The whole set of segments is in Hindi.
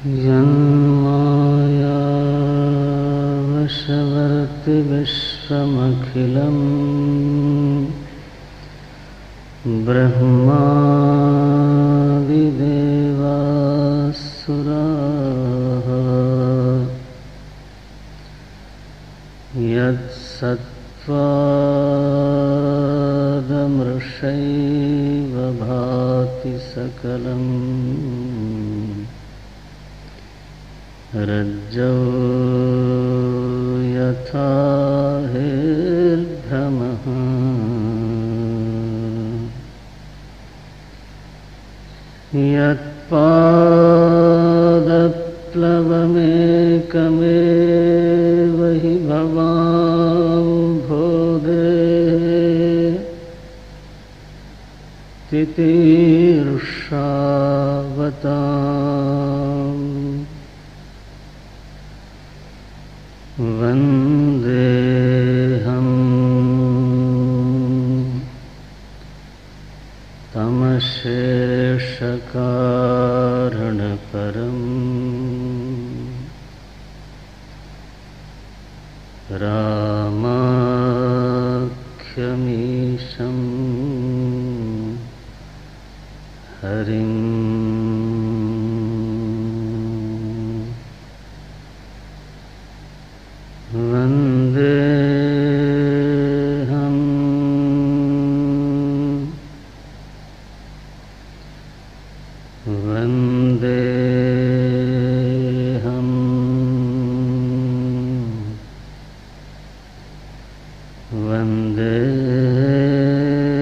यन्माया वशवर्ति विश्वमखिलं ब्रह्मादिदेवासुराः यत्सत्त्वादमृषैव भाति सकलम् रज्जौ यथा हेर्भ्रमः यत्पादप्लवमेकमेव हि भवाम्भोधेः तितीर्षावताम् वन्देऽहं तमशेषकारणपरम् रामाख्यमीशं हरिम्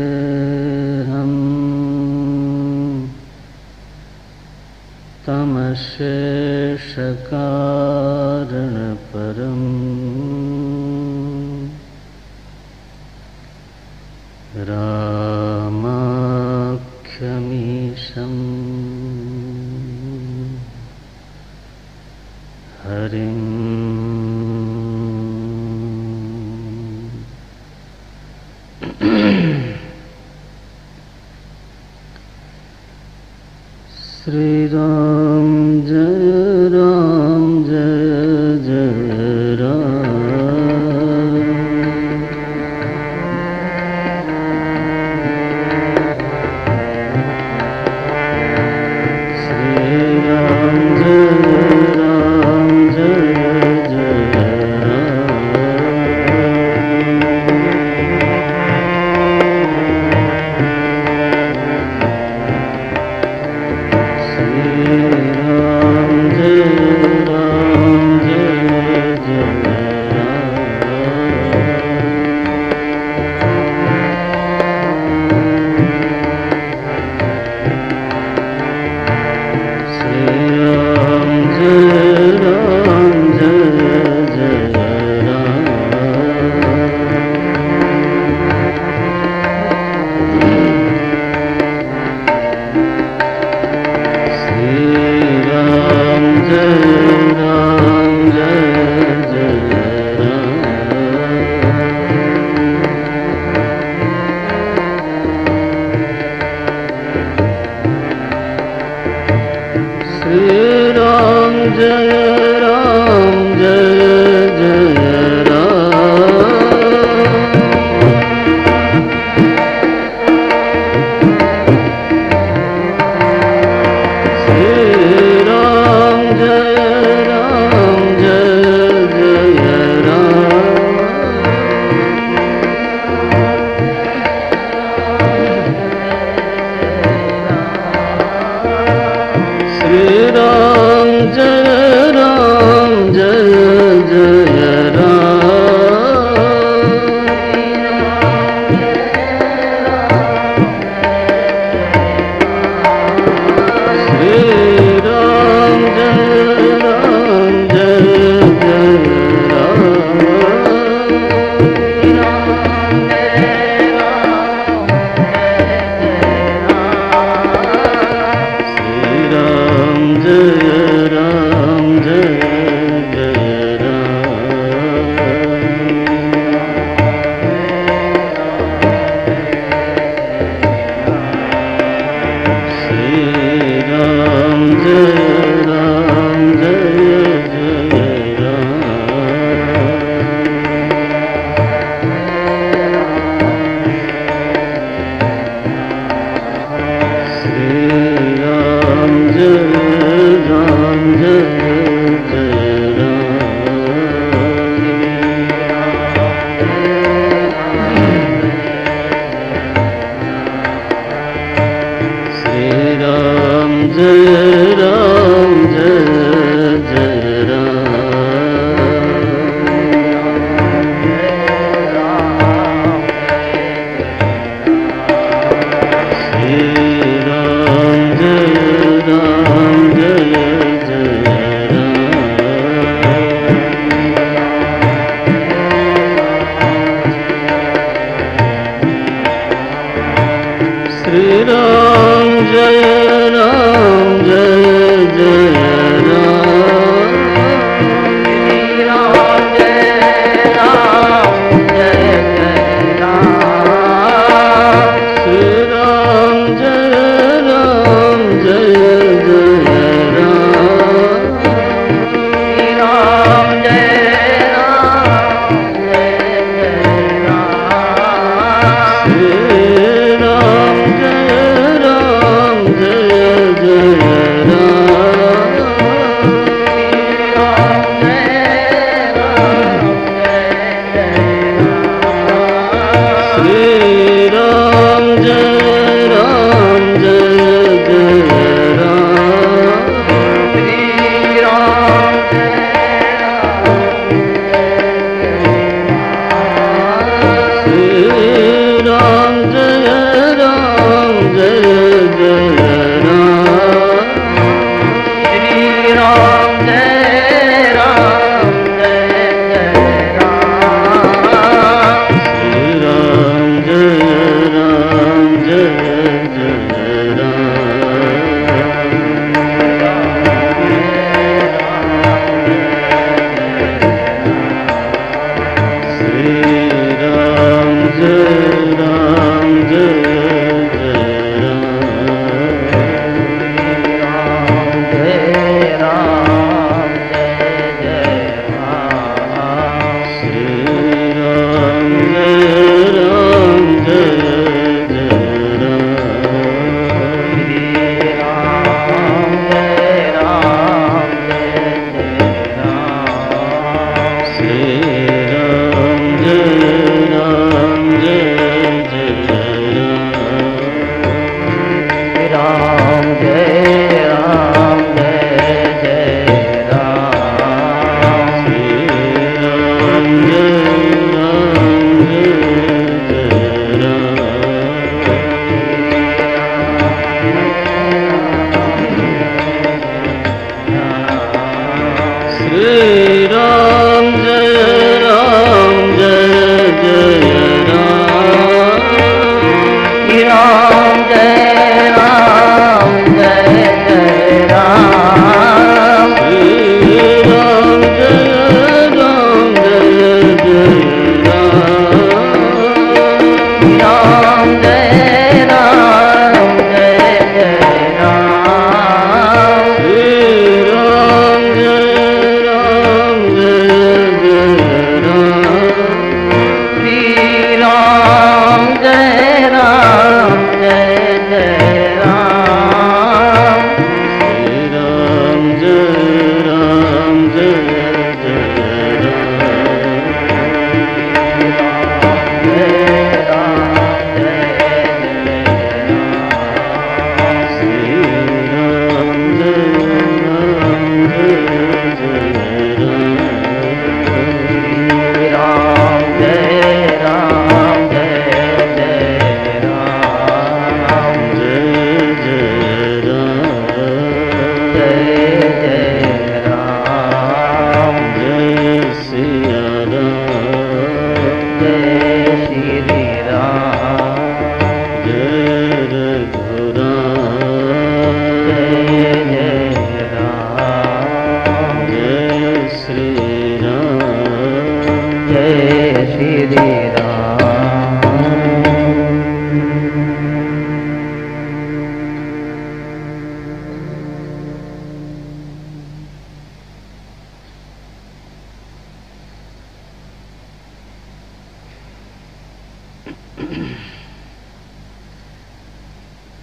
वन्देऽहं तमशेषकारणपरम् रामाख्यमीशं हरिम् श्रीराम जय जय राम। श्रीराम जय जय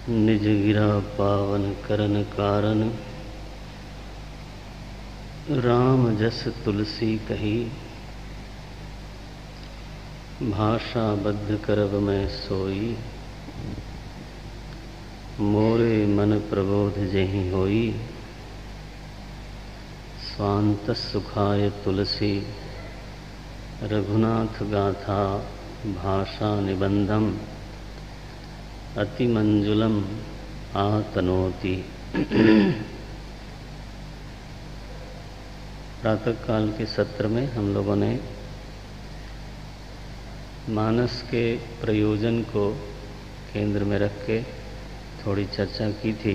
निज गिरा पावन करन कारण, राम जस तुलसी कही। भाषा बद्ध करब मैं सोई, मोरे मन प्रबोध जेहि होई, स्वांत सुखाय तुलसी रघुनाथ गाथा भाषा निबंधम अति मंजुलम आतनोति। प्रातःकाल के सत्र में हम लोगों ने मानस के प्रयोजन को केंद्र में रख के थोड़ी चर्चा की थी।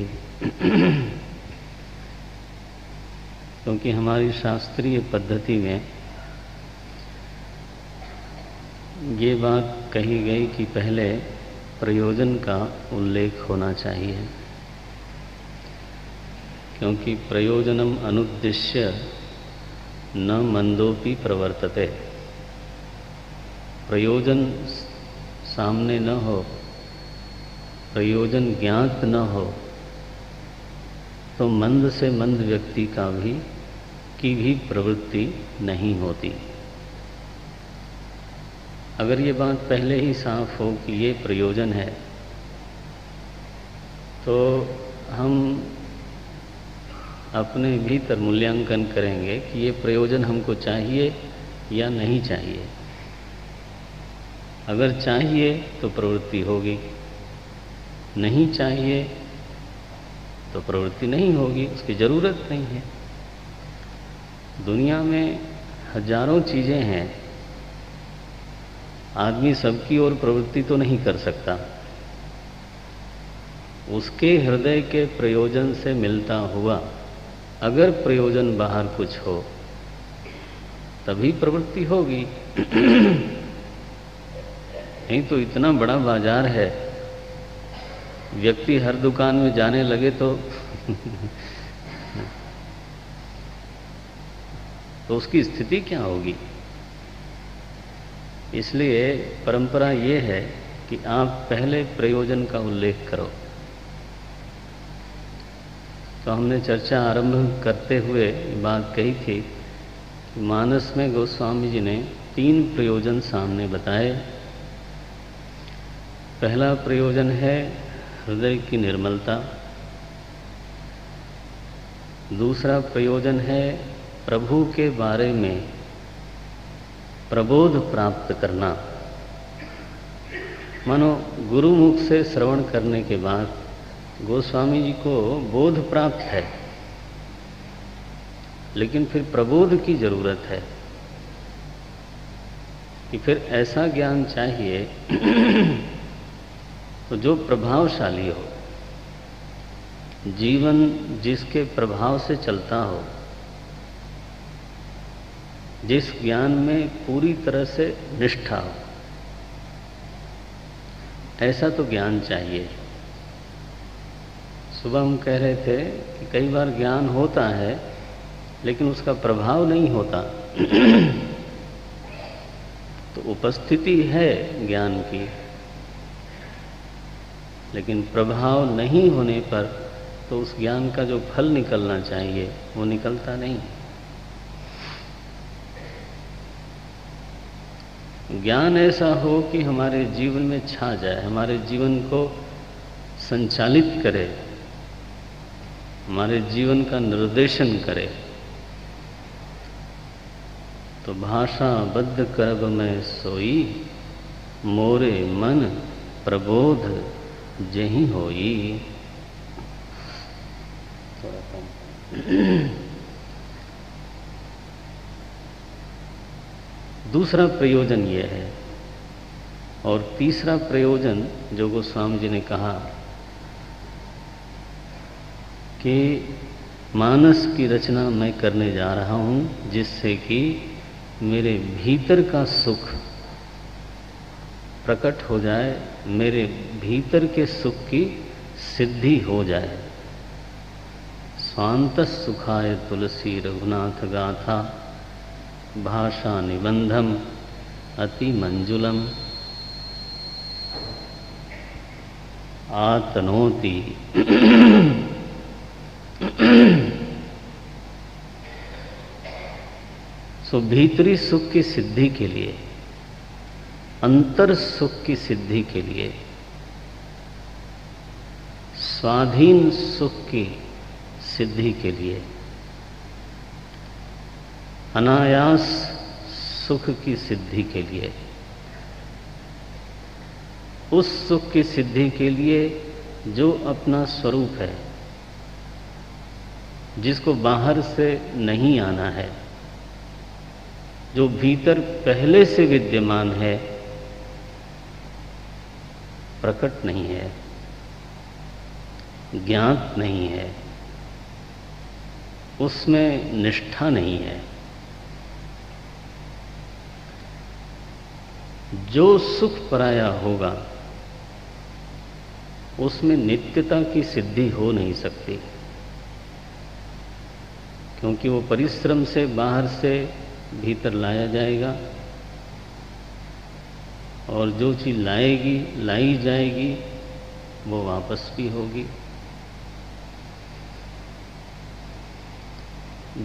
क्योंकि हमारी शास्त्रीय पद्धति में ये बात कही गई कि पहले प्रयोजन का उल्लेख होना चाहिए, क्योंकि प्रयोजनम अनुद्दिश्य न मंदोपि प्रवर्तते। प्रयोजन सामने न हो, प्रयोजन ज्ञात न हो, तो मंद से मंद व्यक्ति की भी प्रवृत्ति नहीं होती। अगर ये बात पहले ही साफ हो कि ये प्रयोजन है, तो हम अपने भीतर मूल्यांकन करेंगे कि ये प्रयोजन हमको चाहिए या नहीं चाहिए। अगर चाहिए तो प्रवृत्ति होगी, नहीं चाहिए तो प्रवृत्ति नहीं होगी, उसकी ज़रूरत नहीं है। दुनिया में हजारों चीज़ें हैं, आदमी सबकी ओर प्रवृत्ति तो नहीं कर सकता। उसके हृदय के प्रयोजन से मिलता हुआ अगर प्रयोजन बाहर कुछ हो तभी प्रवृत्ति होगी। नहीं तो इतना बड़ा बाजार है, व्यक्ति हर दुकान में जाने लगे तो तो उसकी स्थिति क्या होगी। इसलिए परंपरा ये है कि आप पहले प्रयोजन का उल्लेख करो। तो हमने चर्चा आरंभ करते हुए बात कही थी कि मानस में गोस्वामी जी ने 3 प्रयोजन सामने बताए। पहला प्रयोजन है हृदय की निर्मलता, दूसरा प्रयोजन है प्रभु के बारे में प्रबोध प्राप्त करना। मानो गुरुमुख से श्रवण करने के बाद गोस्वामी जी को बोध प्राप्त है, लेकिन फिर प्रबोध की जरूरत है कि फिर ऐसा ज्ञान चाहिए तो जो प्रभावशाली हो, जीवन जिसके प्रभाव से चलता हो, जिस ज्ञान में पूरी तरह से निष्ठा हो, ऐसा तो ज्ञान चाहिए। सुबह हम कह रहे थे कि कई बार ज्ञान होता है लेकिन उसका प्रभाव नहीं होता। तो उपस्थिति है ज्ञान की, लेकिन प्रभाव नहीं होने पर तो उस ज्ञान का जो फल निकलना चाहिए वो निकलता नहीं। ज्ञान ऐसा हो कि हमारे जीवन में छा जाए, हमारे जीवन को संचालित करे, हमारे जीवन का निर्देशन करे। तो भाषा बद्ध करब में सोई, मोरे मन प्रबोध जेहि होई। थोड़ा कम। दूसरा प्रयोजन ये है। और तीसरा प्रयोजन जो गोस्वामी जी ने कहा कि मानस की रचना मैं करने जा रहा हूँ जिससे कि मेरे भीतर का सुख प्रकट हो जाए, मेरे भीतर के सुख की सिद्धि हो जाए। स्वांत सुखाय तुलसी रघुनाथ गाथा भाषा निबंधम अति मंजुलम आतनोति। सो भीतरी सुख की सिद्धि के लिए, अंतर सुख की सिद्धि के लिए स्वाधीन सुख की सिद्धि के लिए, अनायास सुख की सिद्धि के लिए, उस सुख की सिद्धि के लिए जो अपना स्वरूप है, जिसको बाहर से नहीं आना है, जो भीतर पहले से विद्यमान है, प्रकट नहीं है, ज्ञात नहीं है, उसमें निष्ठा नहीं है। जो सुख पराया होगा उसमें नित्यता की सिद्धि हो नहीं सकती, क्योंकि वो परिश्रम से बाहर से भीतर लाया जाएगा, और जो चीज़ लाई जाएगी वो वापस भी होगी।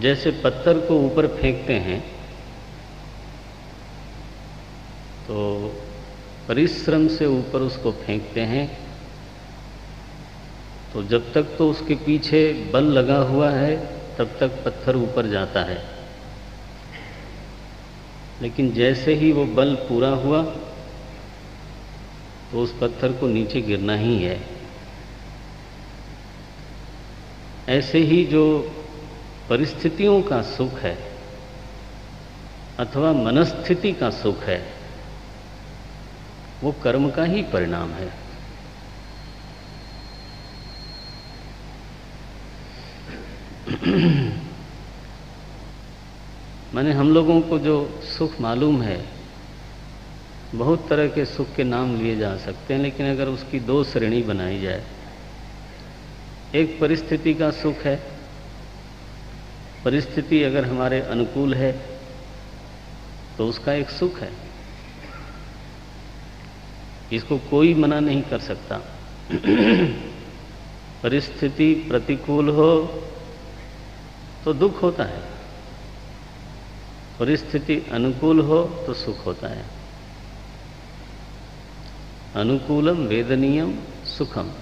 जैसे पत्थर को ऊपर फेंकते हैं तो परिश्रम से ऊपर उसको फेंकते हैं, तो जब तक तो उसके पीछे बल लगा हुआ है तब तक पत्थर ऊपर जाता है, लेकिन जैसे ही वो बल पूरा हुआ तो उस पत्थर को नीचे गिरना ही है। ऐसे ही जो परिस्थितियों का सुख है अथवा मनस्थिति का सुख है, वो कर्म का ही परिणाम है। माने हम लोगों को जो सुख मालूम है, बहुत तरह के सुख के नाम लिए जा सकते हैं, लेकिन अगर उसकी दो श्रेणी बनाई जाए, एक परिस्थिति का सुख है। परिस्थिति अगर हमारे अनुकूल है तो उसका एक सुख है, इसको कोई मना नहीं कर सकता। परिस्थिति प्रतिकूल हो तो दुख होता है, परिस्थिति अनुकूल हो तो सुख होता है। अनुकूलम वेदनीयम सुखम।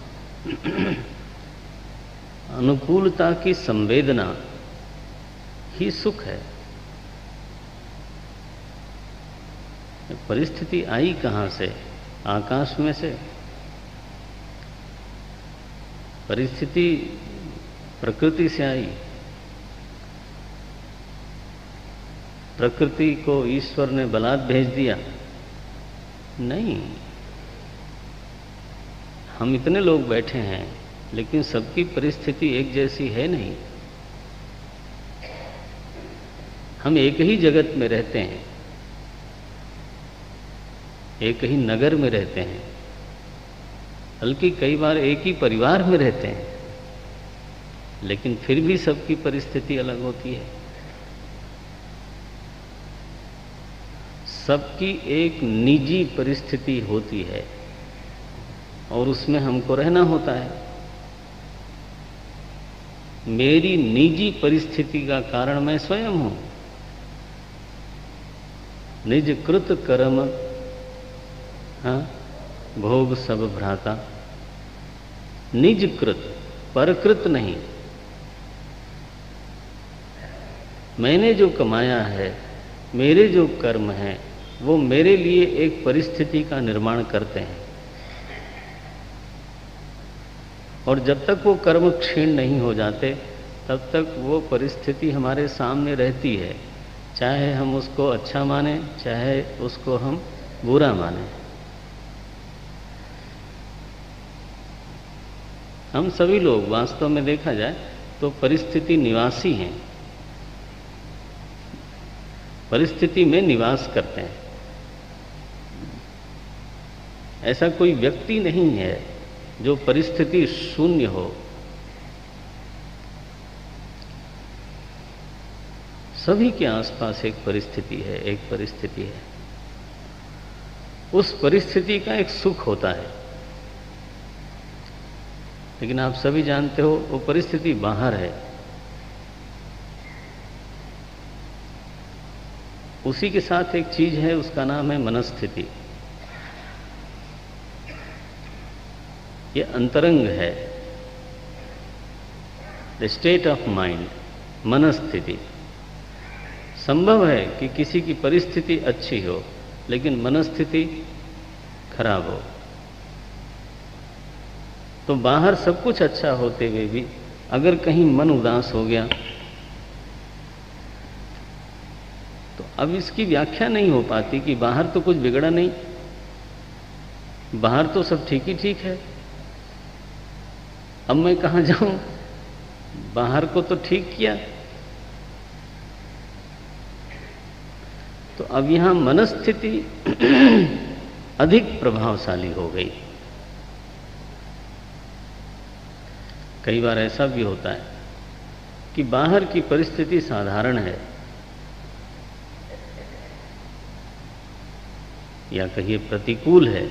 अनुकूलता की संवेदना ही सुख है। परिस्थिति आई कहां से? आकाश में से। परिस्थिति प्रकृति से आई। प्रकृति को ईश्वर ने बलात् भेज दिया? नहीं। हम इतने लोग बैठे हैं लेकिन सबकी परिस्थिति एक जैसी है नहीं। हम एक ही जगत में रहते हैं, एक ही नगर में रहते हैं, बल्कि कई बार एक ही परिवार में रहते हैं, लेकिन फिर भी सबकी परिस्थिति अलग होती है। सबकी एक निजी परिस्थिति होती है और उसमें हमको रहना होता है। मेरी निजी परिस्थिति का कारण मैं स्वयं हूं। निज कृत कर्म भोग सब भ्राता। निज कृत, परकृत नहीं। मैंने जो कमाया है, मेरे जो कर्म हैं, वो मेरे लिए एक परिस्थिति का निर्माण करते हैं, और जब तक वो कर्म क्षीण नहीं हो जाते तब तक वो परिस्थिति हमारे सामने रहती है, चाहे हम उसको अच्छा माने, चाहे उसको हम बुरा माने। हम सभी लोग वास्तव में देखा जाए तो परिस्थिति निवासी हैं, परिस्थिति में निवास करते हैं। ऐसा कोई व्यक्ति नहीं है जो परिस्थिति शून्य हो। सभी के आसपास एक परिस्थिति है, एक परिस्थिति है। उस परिस्थिति का एक सुख होता है, लेकिन आप सभी जानते हो वो परिस्थिति बाहर है। उसी के साथ एक चीज है, उसका नाम है मनस्थिति। ये अंतरंग है, द स्टेट ऑफ माइंड, मनस्थिति। संभव है कि किसी की परिस्थिति अच्छी हो लेकिन मनस्थिति खराब हो, तो बाहर सब कुछ अच्छा होते हुए भी अगर कहीं मन उदास हो गया तो अब इसकी व्याख्या नहीं हो पाती कि बाहर तो कुछ बिगड़ा नहीं, बाहर तो सब ठीक ही ठीक है, अब मैं कहां जाऊं, बाहर को तो ठीक किया। तो अब यहां मनस्थिति अधिक प्रभावशाली हो गई। कई बार ऐसा भी होता है कि बाहर की परिस्थिति साधारण है या कहिए प्रतिकूल है,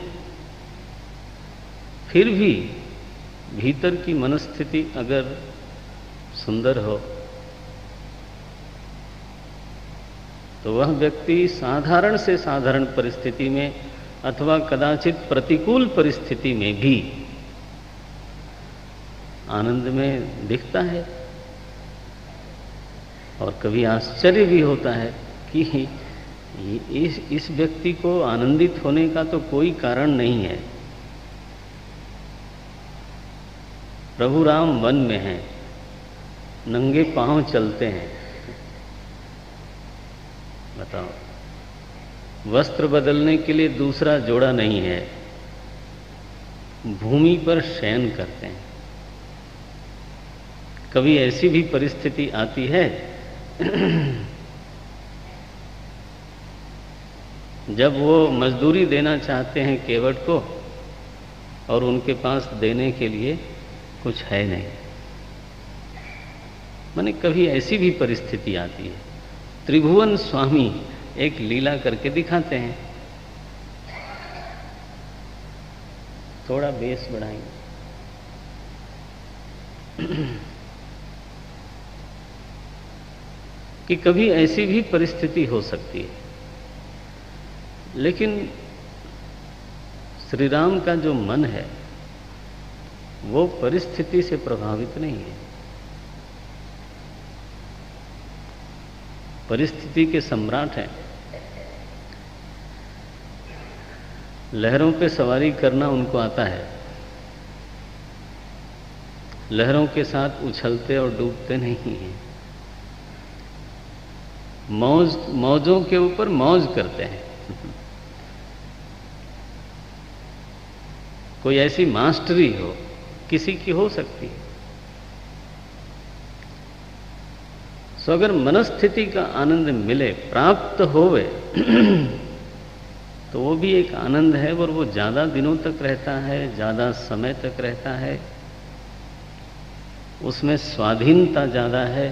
फिर भी भीतर की मनस्थिति अगर सुंदर हो तो वह व्यक्ति साधारण से साधारण परिस्थिति में अथवा कदाचित प्रतिकूल परिस्थिति में भी आनंद में दिखता है। और कभी आश्चर्य भी होता है कि इस व्यक्ति को आनंदित होने का तो कोई कारण नहीं है। प्रभु राम वन में हैं, नंगे पांव चलते हैं, बताओ, वस्त्र बदलने के लिए दूसरा जोड़ा नहीं है, भूमि पर शयन करते हैं। कभी ऐसी भी परिस्थिति आती है जब वो मजदूरी देना चाहते हैं केवट को और उनके पास देने के लिए कुछ है नहीं। माने कभी ऐसी भी परिस्थिति आती है। त्रिभुवन स्वामी एक लीला करके दिखाते हैं। थोड़ा बेस बढ़ाएंगे। कि कभी ऐसी भी परिस्थिति हो सकती है, लेकिन श्री राम का जो मन है वो परिस्थिति से प्रभावित नहीं है। परिस्थिति के सम्राट हैं। लहरों पे सवारी करना उनको आता है, लहरों के साथ उछलते और डूबते नहीं हैं। मौजों के ऊपर मौज करते हैं। कोई ऐसी मास्टरी हो, किसी की हो सकती है। सो अगर मनस्थिति का आनंद मिले, प्राप्त होवे तो वो भी एक आनंद है और वो ज्यादा दिनों तक रहता है, ज्यादा समय तक रहता है, उसमें स्वाधीनता ज्यादा है,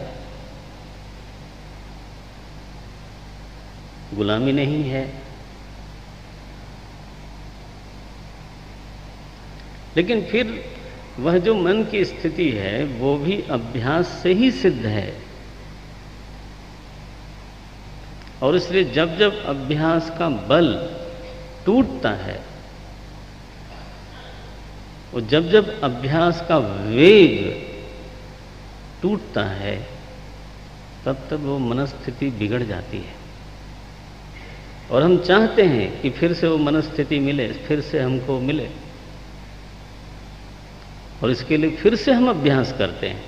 गुलामी नहीं है। लेकिन फिर वह जो मन की स्थिति है वो भी अभ्यास से ही सिद्ध है। और इसलिए जब जब अभ्यास का बल टूटता है और जब जब अभ्यास का वेग टूटता है, तब तब वो मनस्थिति बिगड़ जाती है। और हम चाहते हैं कि फिर से वो मनस्थिति मिले, फिर से हमको मिले, और इसके लिए फिर से हम अभ्यास करते हैं।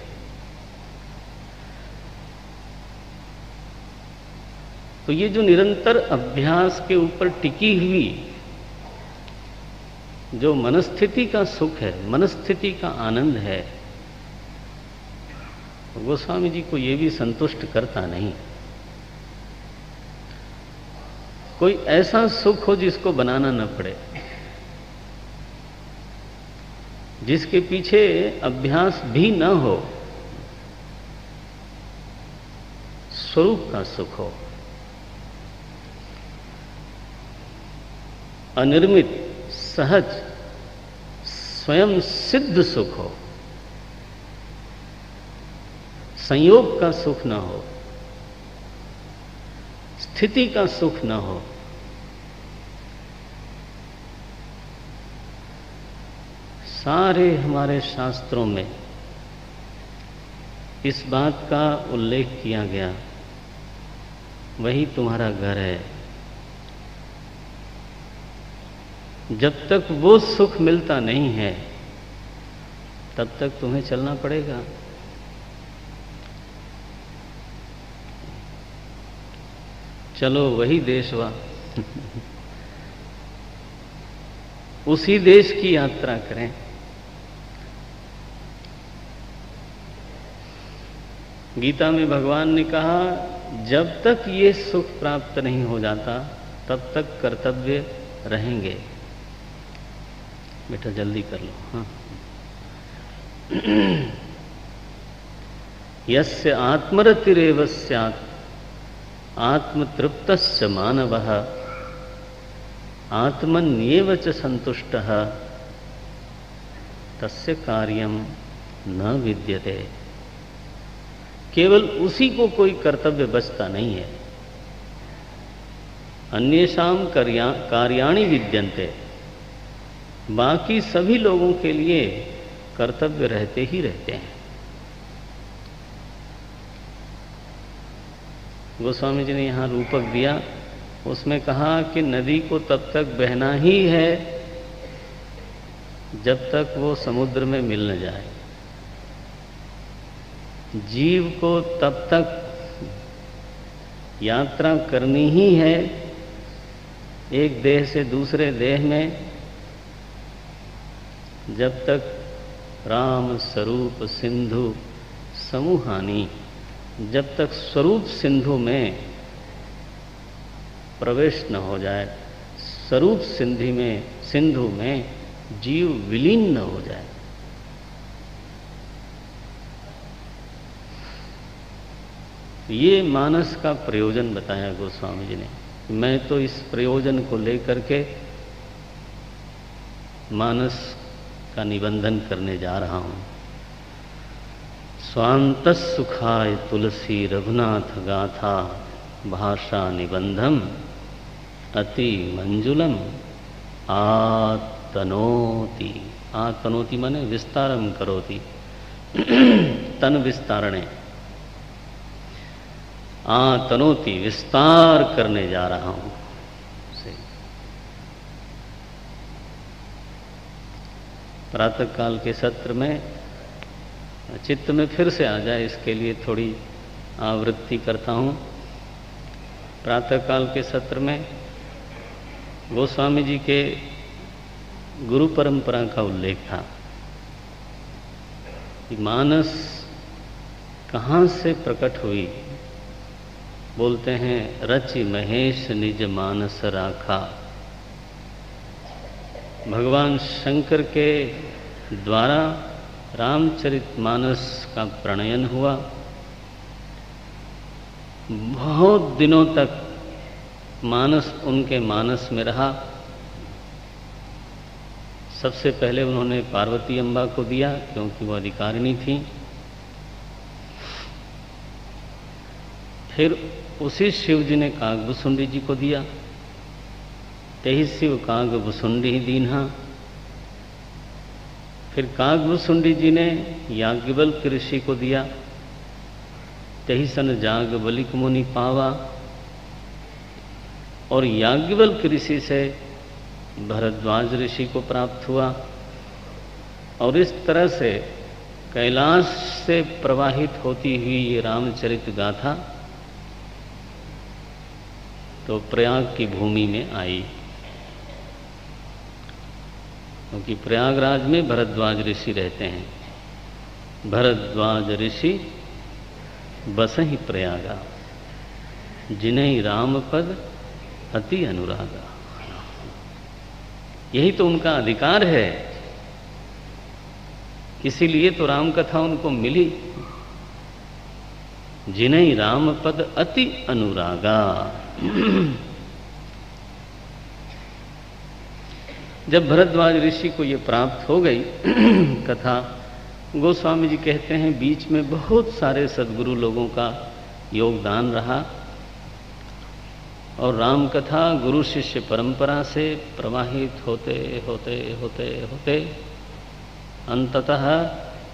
तो ये जो निरंतर अभ्यास के ऊपर टिकी हुई जो मनस्थिति का सुख है, मनस्थिति का आनंद है, गोस्वामी जी को ये भी संतुष्ट करता नहीं। कोई ऐसा सुख हो जिसको बनाना न पड़े, जिसके पीछे अभ्यास भी न हो, स्वरूप का सुख हो, अनिर्मित, सहज, स्वयं सिद्ध सुख हो, संयोग का सुख न हो, स्थिति का सुख न हो। सारे हमारे शास्त्रों में इस बात का उल्लेख किया गया, वही तुम्हारा घर है। जब तक वो सुख मिलता नहीं है तब तक तुम्हें चलना पड़ेगा। चलो वही देश वा उसी देश की यात्रा करें। गीता में भगवान ने कहा, जब तक ये सुख प्राप्त नहीं हो जाता तब तक कर्तव्य रहेंगे। बेटा जल्दी कर लो। हाँ। यस्य आत्मरतिरेव स्यात् आत्मतृप्तस्य मानवः आत्मन्येव च संतुष्टः तस्य कार्यम न विद्यते। केवल उसी को कोई कर्तव्य बचता नहीं है। अन्येषां कार्याणि विद्यन्ते, बाकी सभी लोगों के लिए कर्तव्य रहते ही रहते हैं। गोस्वामी जी ने यहाँ रूपक दिया, उसमें कहा कि नदी को तब तक बहना ही है जब तक वो समुद्र में मिल न जाए। जीव को तब तक यात्रा करनी ही है एक देह से दूसरे देह में, जब तक राम स्वरूप सिंधु समूहानी, जब तक स्वरूप सिंधु में प्रवेश न हो जाए, स्वरूप सिंधु में जीव विलीन न हो जाए। ये मानस का प्रयोजन बताया गोस्वामी जी ने। मैं तो इस प्रयोजन को लेकर के मानस का निबंधन करने जा रहा हूं। स्वांत सुखाय तुलसी रघुनाथ गाथा भाषा निबंधम अति मंजुलम आतनोति। आतनोति माने विस्तारम करोति, तन विस्तारणे। आतनोति विस्तार करने जा रहा हूं। प्रातः काल के सत्र में चित्त में फिर से आ जाए, इसके लिए थोड़ी आवृत्ति करता हूं। प्रातः काल के सत्र में गोस्वामी जी के गुरु परंपरा का उल्लेख था कि मानस कहाँ से प्रकट हुई। बोलते हैं, रचि महेश निज मानस राखा। भगवान शंकर के द्वारा रामचरितमानस का प्रणयन हुआ। बहुत दिनों तक मानस उनके मानस में रहा। सबसे पहले उन्होंने पार्वती अम्बा को दिया क्योंकि वो अधिकारिणी थी। फिर उसी शिव जी ने कागभुसुंडी जी को दिया। तेहि शिव कागभुसुंडी ही दीन्हा। फिर कागभुसुंडी जी ने याज्ञवल्क्य ऋषि को दिया। तेहि सन जाग बलिक मुनि पावा। और याज्ञवल्क्य ऋषि से भरद्वाज ऋषि को प्राप्त हुआ। और इस तरह से कैलाश से प्रवाहित होती हुई ये रामचरित गाथा तो प्रयाग की भूमि में आई, क्योंकि प्रयागराज में भरद्वाज ऋषि रहते हैं। भरद्वाज ऋषि बसहि प्रयागा, जिन्हें राम पद अति अनुरागा। यही तो उनका अधिकार है, इसीलिए तो राम कथा उनको मिली। जिन्हें राम पद अति अनुरागा। जब भरद्वाज ऋषि को ये प्राप्त हो गई कथा, गोस्वामी जी कहते हैं बीच में बहुत सारे सद्गुरु लोगों का योगदान रहा और राम कथा गुरु शिष्य परंपरा से प्रवाहित होते होते होते होते अंततः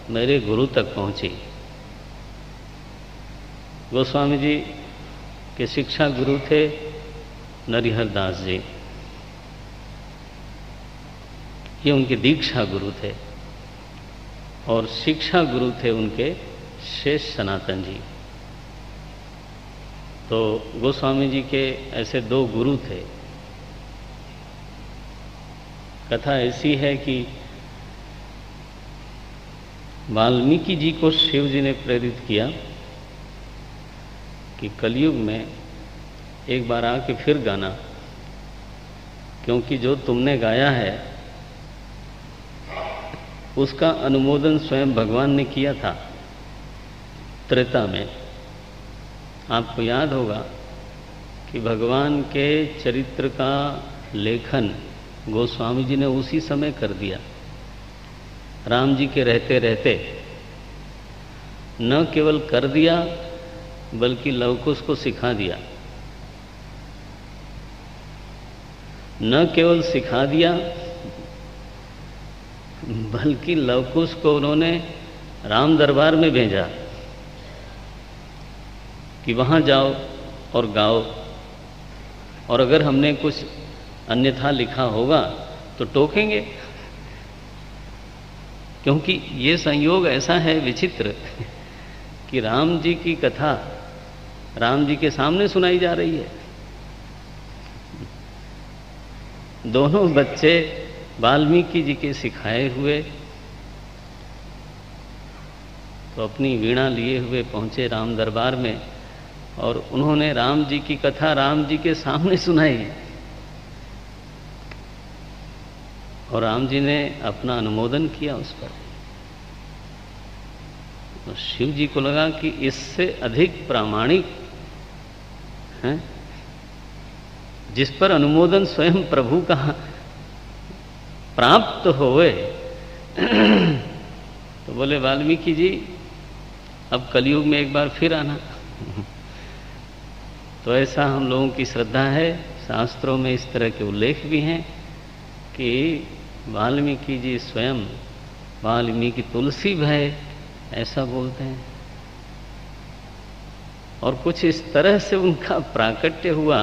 मेरे गुरु तक पहुंची। गोस्वामी जी के शिक्षा गुरु थे नरिहर दास जी, ये उनके दीक्षा गुरु थे, और शिक्षा गुरु थे उनके शेष सनातन जी। तो गोस्वामी जी के ऐसे दो गुरु थे। कथा ऐसी है कि वाल्मीकि जी को शिव जी ने प्रेरित किया कि कलयुग में एक बार आके फिर गाना, क्योंकि जो तुमने गाया है उसका अनुमोदन स्वयं भगवान ने किया था त्रेता में। आपको याद होगा कि भगवान के चरित्र का लेखन गोस्वामी जी ने उसी समय कर दिया। राम जी के रहते रहते न केवल कर दिया बल्कि लवकुश को सिखा दिया। न केवल सिखा दिया बल्कि लवकुश को उन्होंने राम दरबार में भेजा कि वहां जाओ और गाओ, और अगर हमने कुछ अन्यथा लिखा होगा तो टोकेंगे, क्योंकि ये संयोग ऐसा है विचित्र कि राम जी की कथा राम जी के सामने सुनाई जा रही है। दोनों बच्चे वाल्मीकि जी के सिखाए हुए तो अपनी वीणा लिए हुए पहुंचे राम दरबार में, और उन्होंने राम जी की कथा राम जी के सामने सुनाई, और राम जी ने अपना अनुमोदन किया उस पर। तो शिव जी को लगा कि इससे अधिक प्रामाणिक है, जिस पर अनुमोदन स्वयं प्रभु का प्राप्त होए। तो बोले वाल्मीकि जी अब कलयुग में एक बार फिर आना। तो ऐसा हम लोगों की श्रद्धा है, शास्त्रों में इस तरह के उल्लेख भी हैं कि वाल्मीकि जी स्वयं वाल्मीकि तुलसी भय ऐसा बोलते हैं, और कुछ इस तरह से उनका प्राकट्य हुआ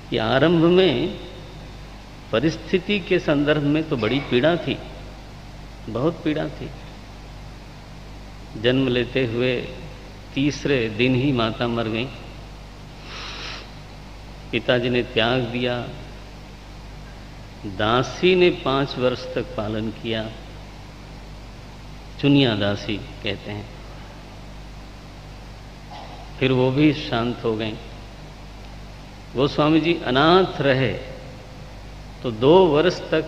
कि आरंभ में परिस्थिति के संदर्भ में तो बड़ी पीड़ा थी, बहुत पीड़ा थी। जन्म लेते हुए तीसरे दिन ही माता मर गई, पिताजी ने त्याग दिया, दासी ने 5 वर्ष तक पालन किया, चुनिया दासी कहते हैं। फिर वो भी शांत हो गई। गोस्वामी जी अनाथ रहे तो 2 वर्ष तक,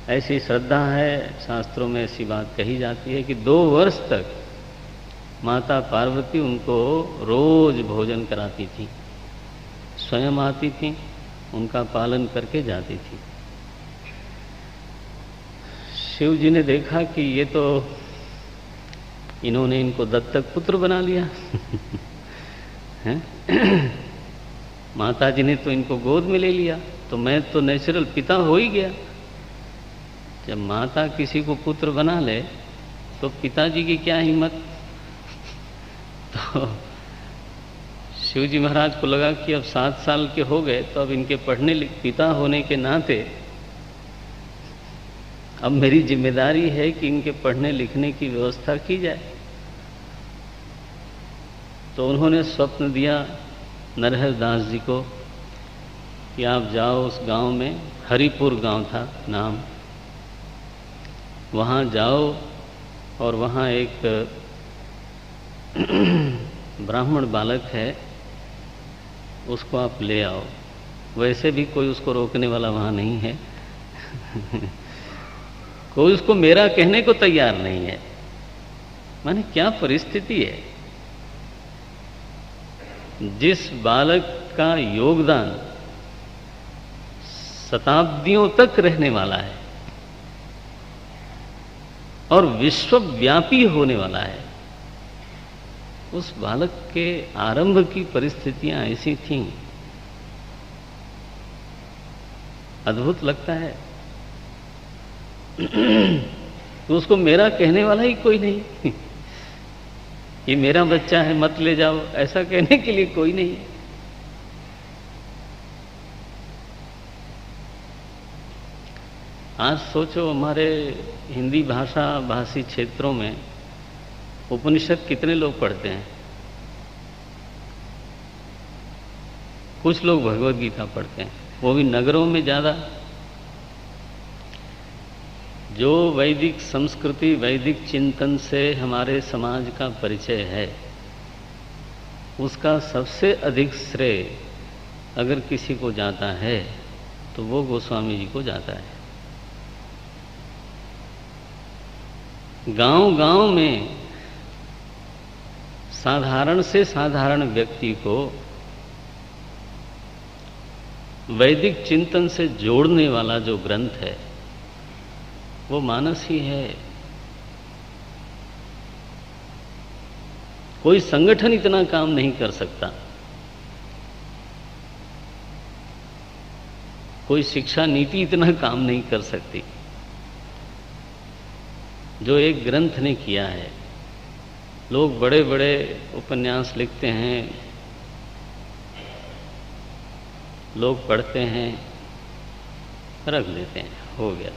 ऐसी श्रद्धा है, शास्त्रों में ऐसी बात कही जाती है कि 2 वर्ष तक माता पार्वती उनको रोज भोजन कराती थी, स्वयं आती थी, उनका पालन करके जाती थी। शिव जी ने देखा कि ये तो इन्होंने इनको दत्तक पुत्र बना लिया हैं? माता जी ने तो इनको गोद में ले लिया, तो मैं तो नेचुरल पिता हो ही गया। जब माता किसी को पुत्र बना ले तो पिताजी की क्या हिम्मत। तो शिव जी महाराज को लगा कि अब 7 साल के हो गए तो अब इनके पढ़ने पिता होने के नाते अब मेरी जिम्मेदारी है कि इनके पढ़ने लिखने की व्यवस्था की जाए। तो उन्होंने स्वप्न दिया नरहर दास जी को कि आप जाओ उस गांव में, हरिपुर गांव था नाम, वहाँ जाओ और वहाँ एक ब्राह्मण बालक है, उसको आप ले आओ। वैसे भी कोई उसको रोकने वाला वहाँ नहीं है कोई उसको मेरा कहने को तैयार नहीं है। माने क्या परिस्थिति है। जिस बालक का योगदान शताब्दियों तक रहने वाला है और विश्वव्यापी होने वाला है, उस बालक के आरंभ की परिस्थितियां ऐसी थीं, अद्भुत लगता है। तो उसको मेरा कहने वाला ही कोई नहीं ये मेरा बच्चा है, मत ले जाओ, ऐसा कहने के लिए कोई नहीं है। आज सोचो हमारे हिंदी भाषा भाषी क्षेत्रों में उपनिषद कितने लोग पढ़ते हैं? कुछ लोग भगवद गीता पढ़ते हैं, वो भी नगरों में ज़्यादा। जो वैदिक संस्कृति, वैदिक चिंतन से हमारे समाज का परिचय है, उसका सबसे अधिक श्रेय अगर किसी को जाता है तो वो गोस्वामी जी को जाता है। गांव-गांव में साधारण से साधारण व्यक्ति को वैदिक चिंतन से जोड़ने वाला जो ग्रंथ है वो मानस ही है। कोई संगठन इतना काम नहीं कर सकता, कोई शिक्षा नीति इतना काम नहीं कर सकती जो एक ग्रंथ ने किया है। लोग बड़े बड़े उपन्यास लिखते हैं, लोग पढ़ते हैं, रख देते हैं, हो गया।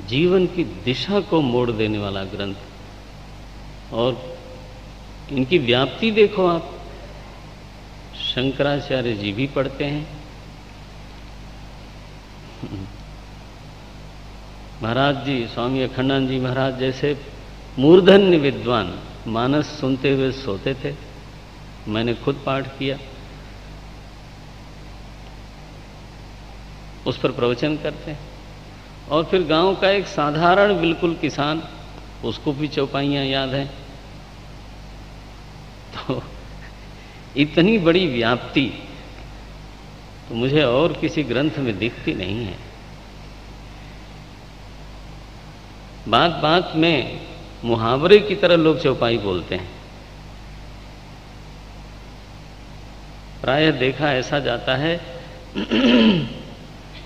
जीवन की दिशा को मोड़ देने वाला ग्रंथ। और इनकी व्याप्ति देखो आप, शंकराचार्य जी भी पढ़ते हैं, महाराज जी, स्वामी अखंडानंद जी महाराज जैसे मूर्धन्य विद्वान मानस सुनते हुए सोते थे। मैंने खुद पाठ किया, उस पर प्रवचन करते हैं। और फिर गांव का एक साधारण बिल्कुल किसान, उसको भी चौपाइयाँ याद हैं। तो इतनी बड़ी व्याप्ति तो मुझे और किसी ग्रंथ में दिखती नहीं है। बात बात में मुहावरे की तरह लोग चौपाई बोलते हैं। प्रायः देखा ऐसा जाता है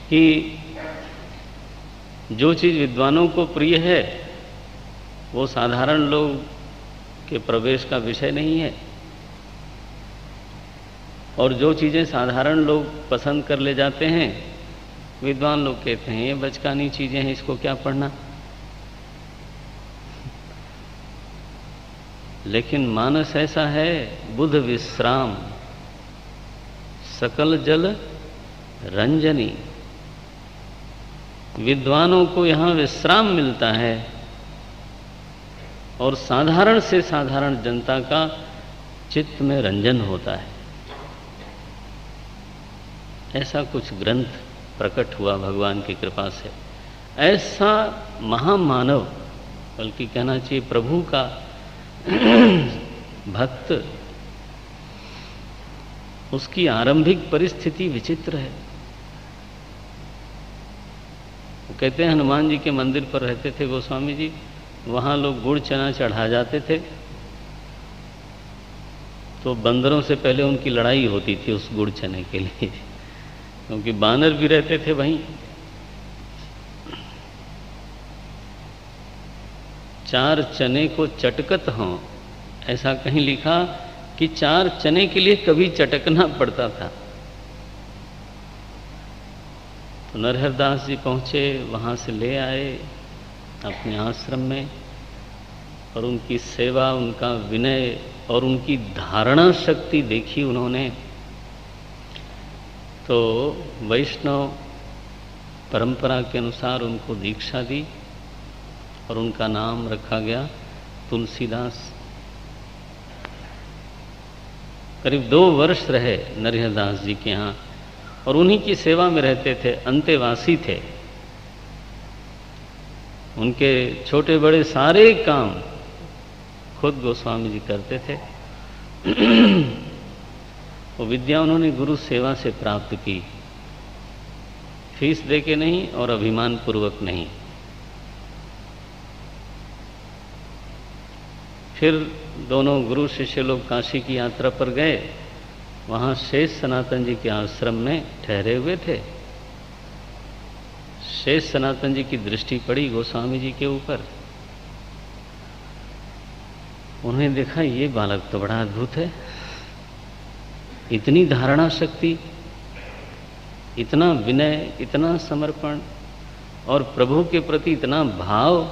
कि जो चीज़ विद्वानों को प्रिय है वो साधारण लोग के प्रवेश का विषय नहीं है, और जो चीज़ें साधारण लोग पसंद कर ले जाते हैं, विद्वान लोग कहते हैं ये बचकानी चीज़ें हैं, इसको क्या पढ़ना। लेकिन मानस ऐसा है, बुध विश्राम सकल जल रंजनी। विद्वानों को यहाँ विश्राम मिलता है और साधारण से साधारण जनता का चित्त में रंजन होता है। ऐसा कुछ ग्रंथ प्रकट हुआ भगवान की कृपा से। ऐसा महामानव, बल्कि कहना चाहिए प्रभु का भक्त, उसकी आरंभिक परिस्थिति विचित्र है। वो कहते हैं हनुमान जी के मंदिर पर रहते थे गोस्वामी जी, वहाँ लोग गुड़ चना चढ़ा जाते थे तो बंदरों से पहले उनकी लड़ाई होती थी उस गुड़ चने के लिए, क्योंकि बानर भी रहते थे वहीं। 4 चने को चटकत हों, ऐसा कहीं लिखा कि 4 चने के लिए कभी चटकना पड़ता था। तो नरहरदास जी पहुँचे, वहाँ से ले आए अपने आश्रम में, और उनकी सेवा, उनका विनय और उनकी धारणा शक्ति देखी उन्होंने। तो वैष्णव परंपरा के अनुसार उनको दीक्षा दी और उनका नाम रखा गया तुलसीदास। करीब 2 वर्ष रहे नरहरदास जी के यहाँ और उन्हीं की सेवा में रहते थे, अंतेवासी थे। उनके छोटे बड़े सारे काम खुद गोस्वामी जी करते थे। वो विद्या उन्होंने गुरु सेवा से प्राप्त की, फीस दे के नहीं और अभिमान पूर्वक नहीं। फिर दोनों गुरु शिष्य लोग काशी की यात्रा पर गए, वहाँ शेष सनातन जी के आश्रम में ठहरे हुए थे। शेष सनातन जी की दृष्टि पड़ी गोस्वामी जी के ऊपर। उन्होंने देखा ये बालक तो बड़ा अद्भुत है, इतनी धारणा शक्ति, इतना विनय, इतना समर्पण और प्रभु के प्रति इतना भाव।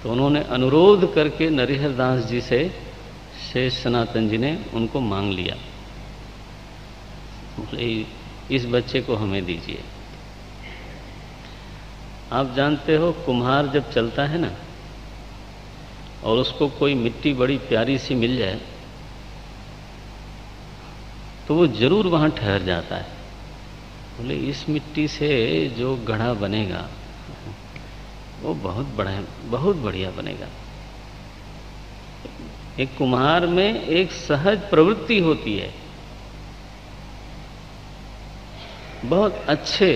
तो उन्होंने अनुरोध करके नरिहर दास जी से शेष सनातन जी ने उनको मांग लिया, बोले इस बच्चे को हमें दीजिए। आप जानते हो कुम्हार जब चलता है ना और उसको कोई मिट्टी बड़ी प्यारी सी मिल जाए तो वो जरूर वहां ठहर जाता है। बोले इस मिट्टी से जो घड़ा बनेगा वो बहुत बढ़िया बनेगा। एक कुम्हार में एक सहज प्रवृत्ति होती है। बहुत अच्छे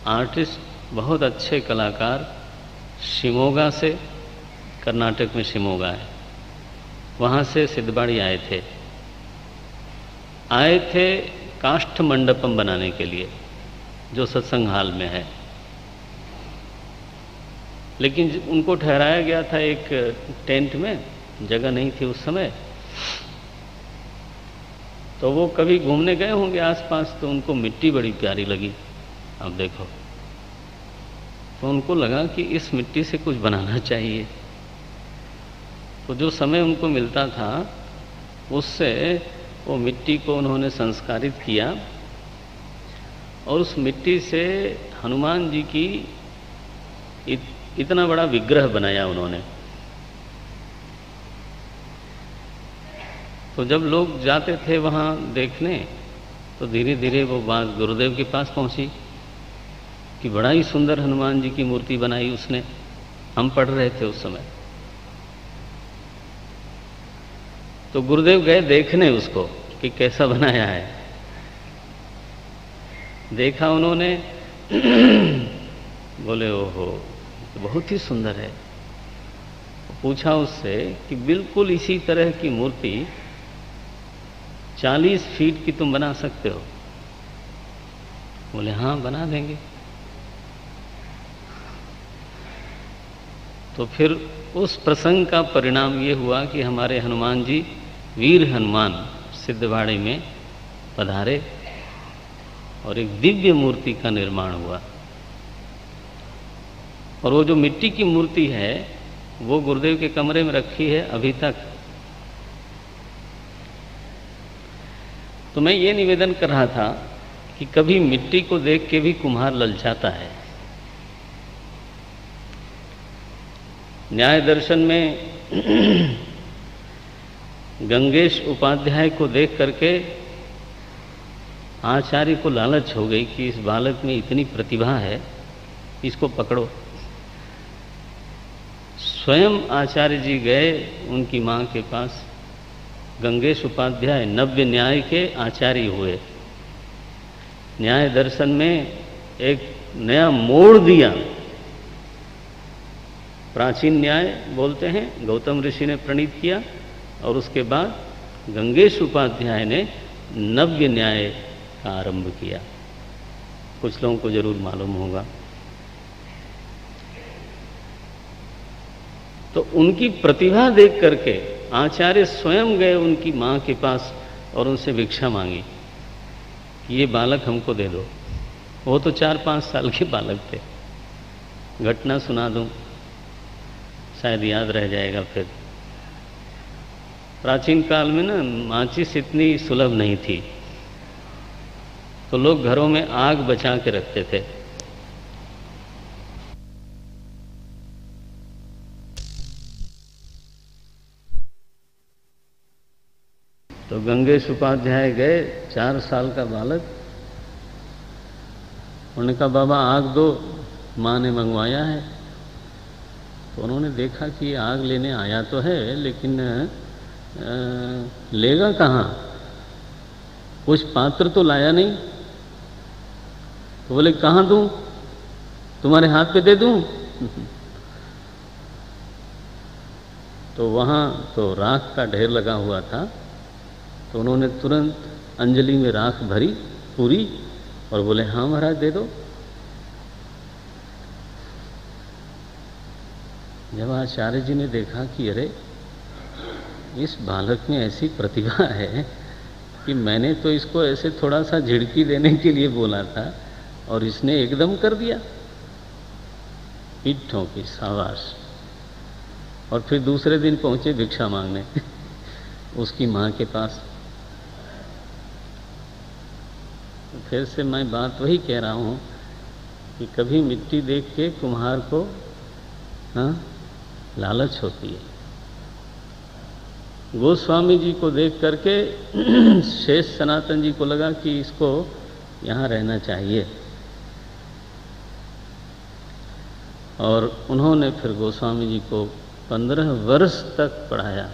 आर्टिस्ट, बहुत अच्छे कलाकार शिमोगा से, कर्नाटक में शिमोगा है, वहां से सिद्धबाड़ी आए थे काष्ठ मंडपम बनाने के लिए जो सत्संग हाल में है। लेकिन उनको ठहराया गया था एक टेंट में, जगह नहीं थी उस समय। तो वो कभी घूमने गए होंगे आसपास, तो उनको मिट्टी बड़ी प्यारी लगी। अब देखो, तो उनको लगा कि इस मिट्टी से कुछ बनाना चाहिए। तो जो समय उनको मिलता था उससे वो मिट्टी को उन्होंने संस्कारित किया और उस मिट्टी से हनुमान जी की इतना बड़ा विग्रह बनाया उन्होंने। तो जब लोग जाते थे वहाँ देखने तो धीरे धीरे वो बात गुरुदेव के पास पहुंची कि बड़ा ही सुंदर हनुमान जी की मूर्ति बनाई उसने। हम पढ़ रहे थे उस समय। तो गुरुदेव गए देखने उसको कि कैसा बनाया है। देखा उन्होंने, बोले ओहो बहुत ही सुंदर है। पूछा उससे कि बिल्कुल इसी तरह की मूर्ति 40 फीट की तुम बना सकते हो? बोले हाँ बना देंगे। तो फिर उस प्रसंग का परिणाम ये हुआ कि हमारे हनुमान जी, वीर हनुमान, सिद्धबाड़ी में पधारे और एक दिव्य मूर्ति का निर्माण हुआ। और वो जो मिट्टी की मूर्ति है वो गुरुदेव के कमरे में रखी है अभी तक। तो मैं ये निवेदन कर रहा था कि कभी मिट्टी को देख के भी कुम्हार ललचाता है। न्याय दर्शन में गंगेश उपाध्याय को देख करके आचार्य को लालच हो गई कि इस बालक में इतनी प्रतिभा है, इसको पकड़ो। स्वयं आचार्य जी गए उनकी मां के पास। गंगेश उपाध्याय नव्य न्याय के आचार्य हुए। न्याय दर्शन में एक नया मोड़ दिया। प्राचीन न्याय बोलते हैं, गौतम ऋषि ने प्रणीत किया और उसके बाद गंगेश उपाध्याय ने नव्य न्याय का आरंभ किया। कुछ लोगों को जरूर मालूम होगा। तो उनकी प्रतिभा देख करके आचार्य स्वयं गए उनकी मां के पास और उनसे भिक्षा मांगी कि ये बालक हमको दे दो। वो तो 4-5 साल के बालक थे। घटना सुना दूं, शायद याद रह जाएगा। फिर प्राचीन काल में ना माचिस इतनी सुलभ नहीं थी, तो लोग घरों में आग बचा के रखते थे। तो गंगेश उपाध्याय गए, 4 साल का बालक। उन्होंने कहा बाबा आग दो, माँ ने मंगवाया है। तो उन्होंने देखा कि आग लेने आया तो है लेकिन लेगा कहाँ, कुछ पात्र तो लाया नहीं। तो बोले कहाँ दूं, तुम्हारे हाथ पे दे दूं? तो वहाँ तो राख का ढेर लगा हुआ था। तो उन्होंने तुरंत अंजलि में राख भरी पूरी और बोले हाँ महाराज दे दो। जब आचार्य जी ने देखा कि अरे इस बालक में ऐसी प्रतिभा है कि मैंने तो इसको ऐसे थोड़ा सा झिड़की देने के लिए बोला था और इसने एकदम कर दिया, पीठ ठोंकी, शाबाश। और फिर दूसरे दिन पहुंचे भिक्षा मांगने उसकी माँ के पास। फिर से मैं बात वही कह रहा हूं कि कभी मिट्टी देख के कुम्हार को लालच होती है। गोस्वामी जी को देख करके शेष सनातन जी को लगा कि इसको यहाँ रहना चाहिए, और उन्होंने फिर गोस्वामी जी को 15 वर्ष तक पढ़ाया।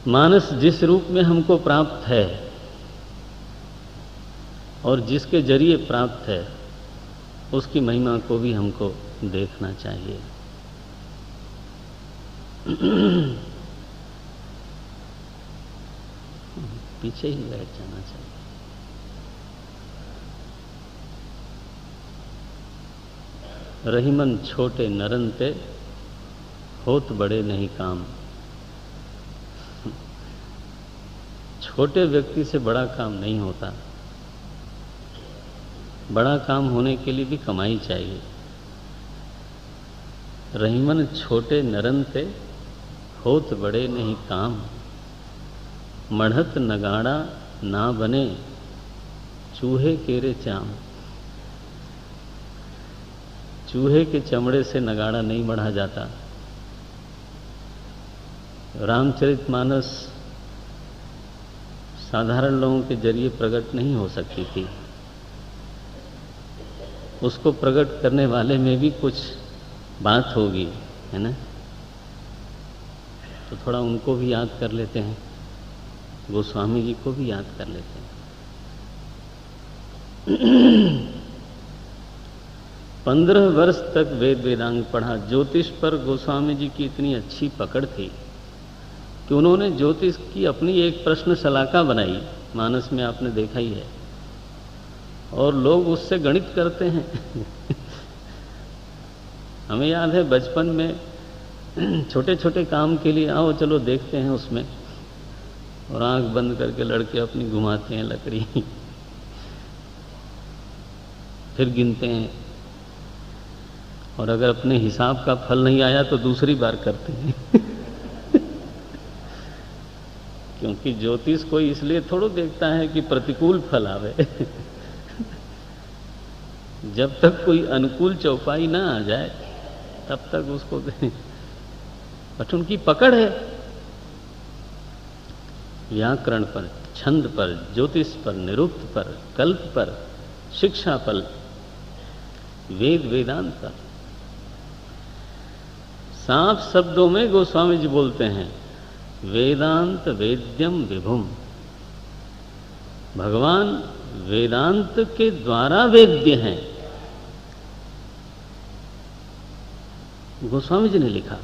मानस जिस रूप में हमको प्राप्त है और जिसके जरिए प्राप्त है उसकी महिमा को भी हमको देखना चाहिए। पीछे ही बैठ जाना चाहिए। रहीमन छोटे नरन ते होत बड़े नहीं काम। छोटे व्यक्ति से बड़ा काम नहीं होता। बड़ा काम होने के लिए भी कमाई चाहिए। रहीमन छोटे नरन ते होत बड़े नहीं काम। मढ़त नगाड़ा ना बने चूहे केरे चाम। चूहे के चमड़े से नगाड़ा नहीं बढ़ा जाता। रामचरितमानस साधारण लोगों के जरिए प्रकट नहीं हो सकती थी। उसको प्रकट करने वाले में भी कुछ बात होगी, है ना। तो थोड़ा उनको भी याद कर लेते हैं, गोस्वामी जी को भी याद कर लेते हैं। 15 वर्ष तक वेद वेदांग पढ़ा। ज्योतिष पर गोस्वामी जी की इतनी अच्छी पकड़ थी कि उन्होंने ज्योतिष की अपनी एक प्रश्न शलाका बनाई। मानस में आपने देखा ही है, और लोग उससे गणित करते हैं। हमें याद है बचपन में छोटे छोटे काम के लिए आओ चलो देखते हैं उसमें, और आंख बंद करके लड़के अपनी घुमाते हैं लकड़ी, फिर गिनते हैं, और अगर अपने हिसाब का फल नहीं आया तो दूसरी बार करते हैं। क्योंकि ज्योतिष कोई इसलिए थोड़ा देखता है कि प्रतिकूल फल आवे। जब तक कोई अनुकूल चौपाई ना आ जाए तब तक उसको बट उनकी पकड़ है व्याकरण पर, छंद पर, ज्योतिष पर, निरुक्त पर, कल्प पर, शिक्षा पर, वेद वेदांत पर। साफ शब्दों में गोस्वामी जी बोलते हैं वेदांत वेद्यम विभुम। भगवान वेदांत के द्वारा वेद्य हैं। गोस्वामी जी ने लिखा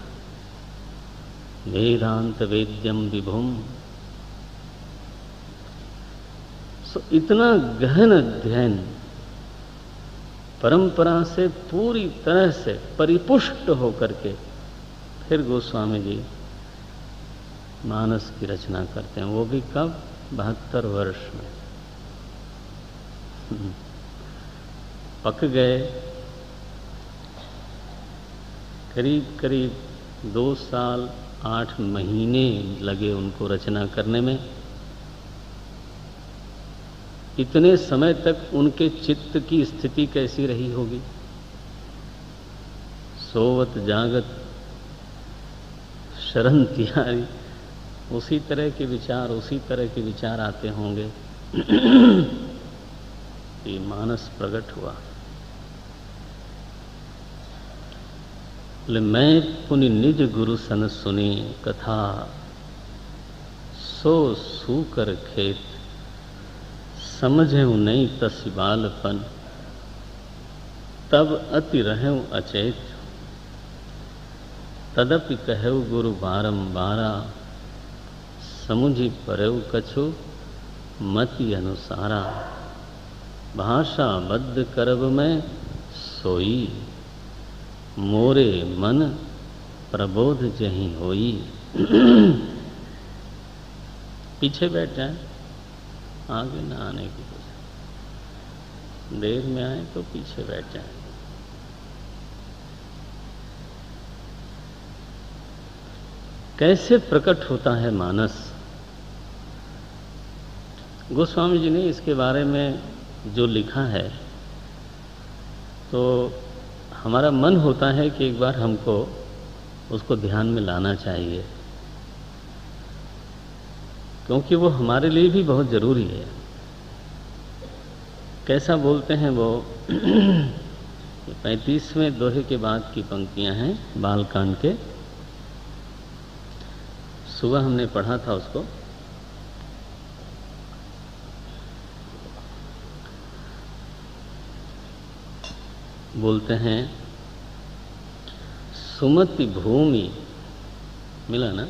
वेदांत वेद्यम विभुम। इतना गहन अध्ययन, परंपरा से पूरी तरह से परिपुष्ट होकर के फिर गोस्वामी जी मानस की रचना करते हैं। वो भी कब? 72 वर्ष में पक गए। करीब करीब 2 साल 8 महीने लगे उनको रचना करने में। इतने समय तक उनके चित्त की स्थिति कैसी रही होगी? सोवत जागत शरण तिहारी, उसी तरह के विचार आते होंगे। ये मानस प्रकट हुआ। मैं पुनि निज गुरु सन सुनी कथा, सो सूकर खेत, समझे नहीं तस बालपन, तब अति रहूं अचेत, तदपि कहु गुरु बारंबारा, समुझि परउ कछु मति अनुसारा, भाषा बद्ध करब में सोई, मोरे मन प्रबोध जहीं होई। पीछे बैठ जाए, आगे ना आने की कोशिश, देर में आए तो पीछे बैठ जाए। कैसे प्रकट होता है मानस? गोस्वामी जी ने इसके बारे में जो लिखा है, तो हमारा मन होता है कि एक बार हमको उसको ध्यान में लाना चाहिए, क्योंकि वो हमारे लिए भी बहुत ज़रूरी है। कैसा बोलते हैं वो? 35वें दोहे के बाद की पंक्तियां हैं बालकांड के। सुबह हमने पढ़ा था उसको। बोलते हैं, सुमति भूमि, मिला ना?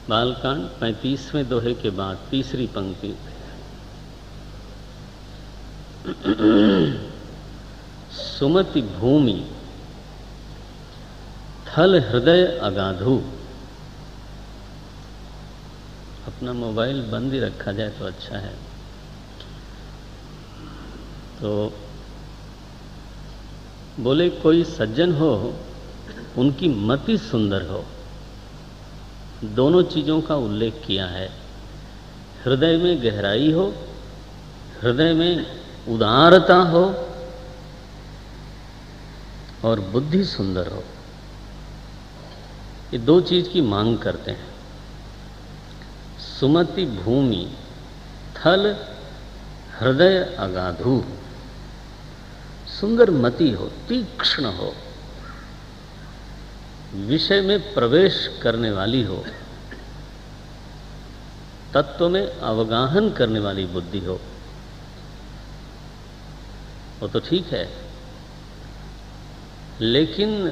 बालकांड 35वें दोहे के बाद तीसरी पंक्ति। सुमति भूमि थल हृदय अगाधु। अपना मोबाइल बंद ही रखा जाए तो अच्छा है। तो बोले कोई सज्जन हो, उनकी मति सुंदर हो। दोनों चीज़ों का उल्लेख किया है। हृदय में गहराई हो, हृदय में उदारता हो, और बुद्धि सुंदर हो। ये दो चीज की मांग करते हैं। सुमति भूमि थल हृदय अगाधु। सुंदर मति हो, तीक्ष्ण हो, विषय में प्रवेश करने वाली हो, तत्व में अवगाहन करने वाली बुद्धि हो, वो तो ठीक है, लेकिन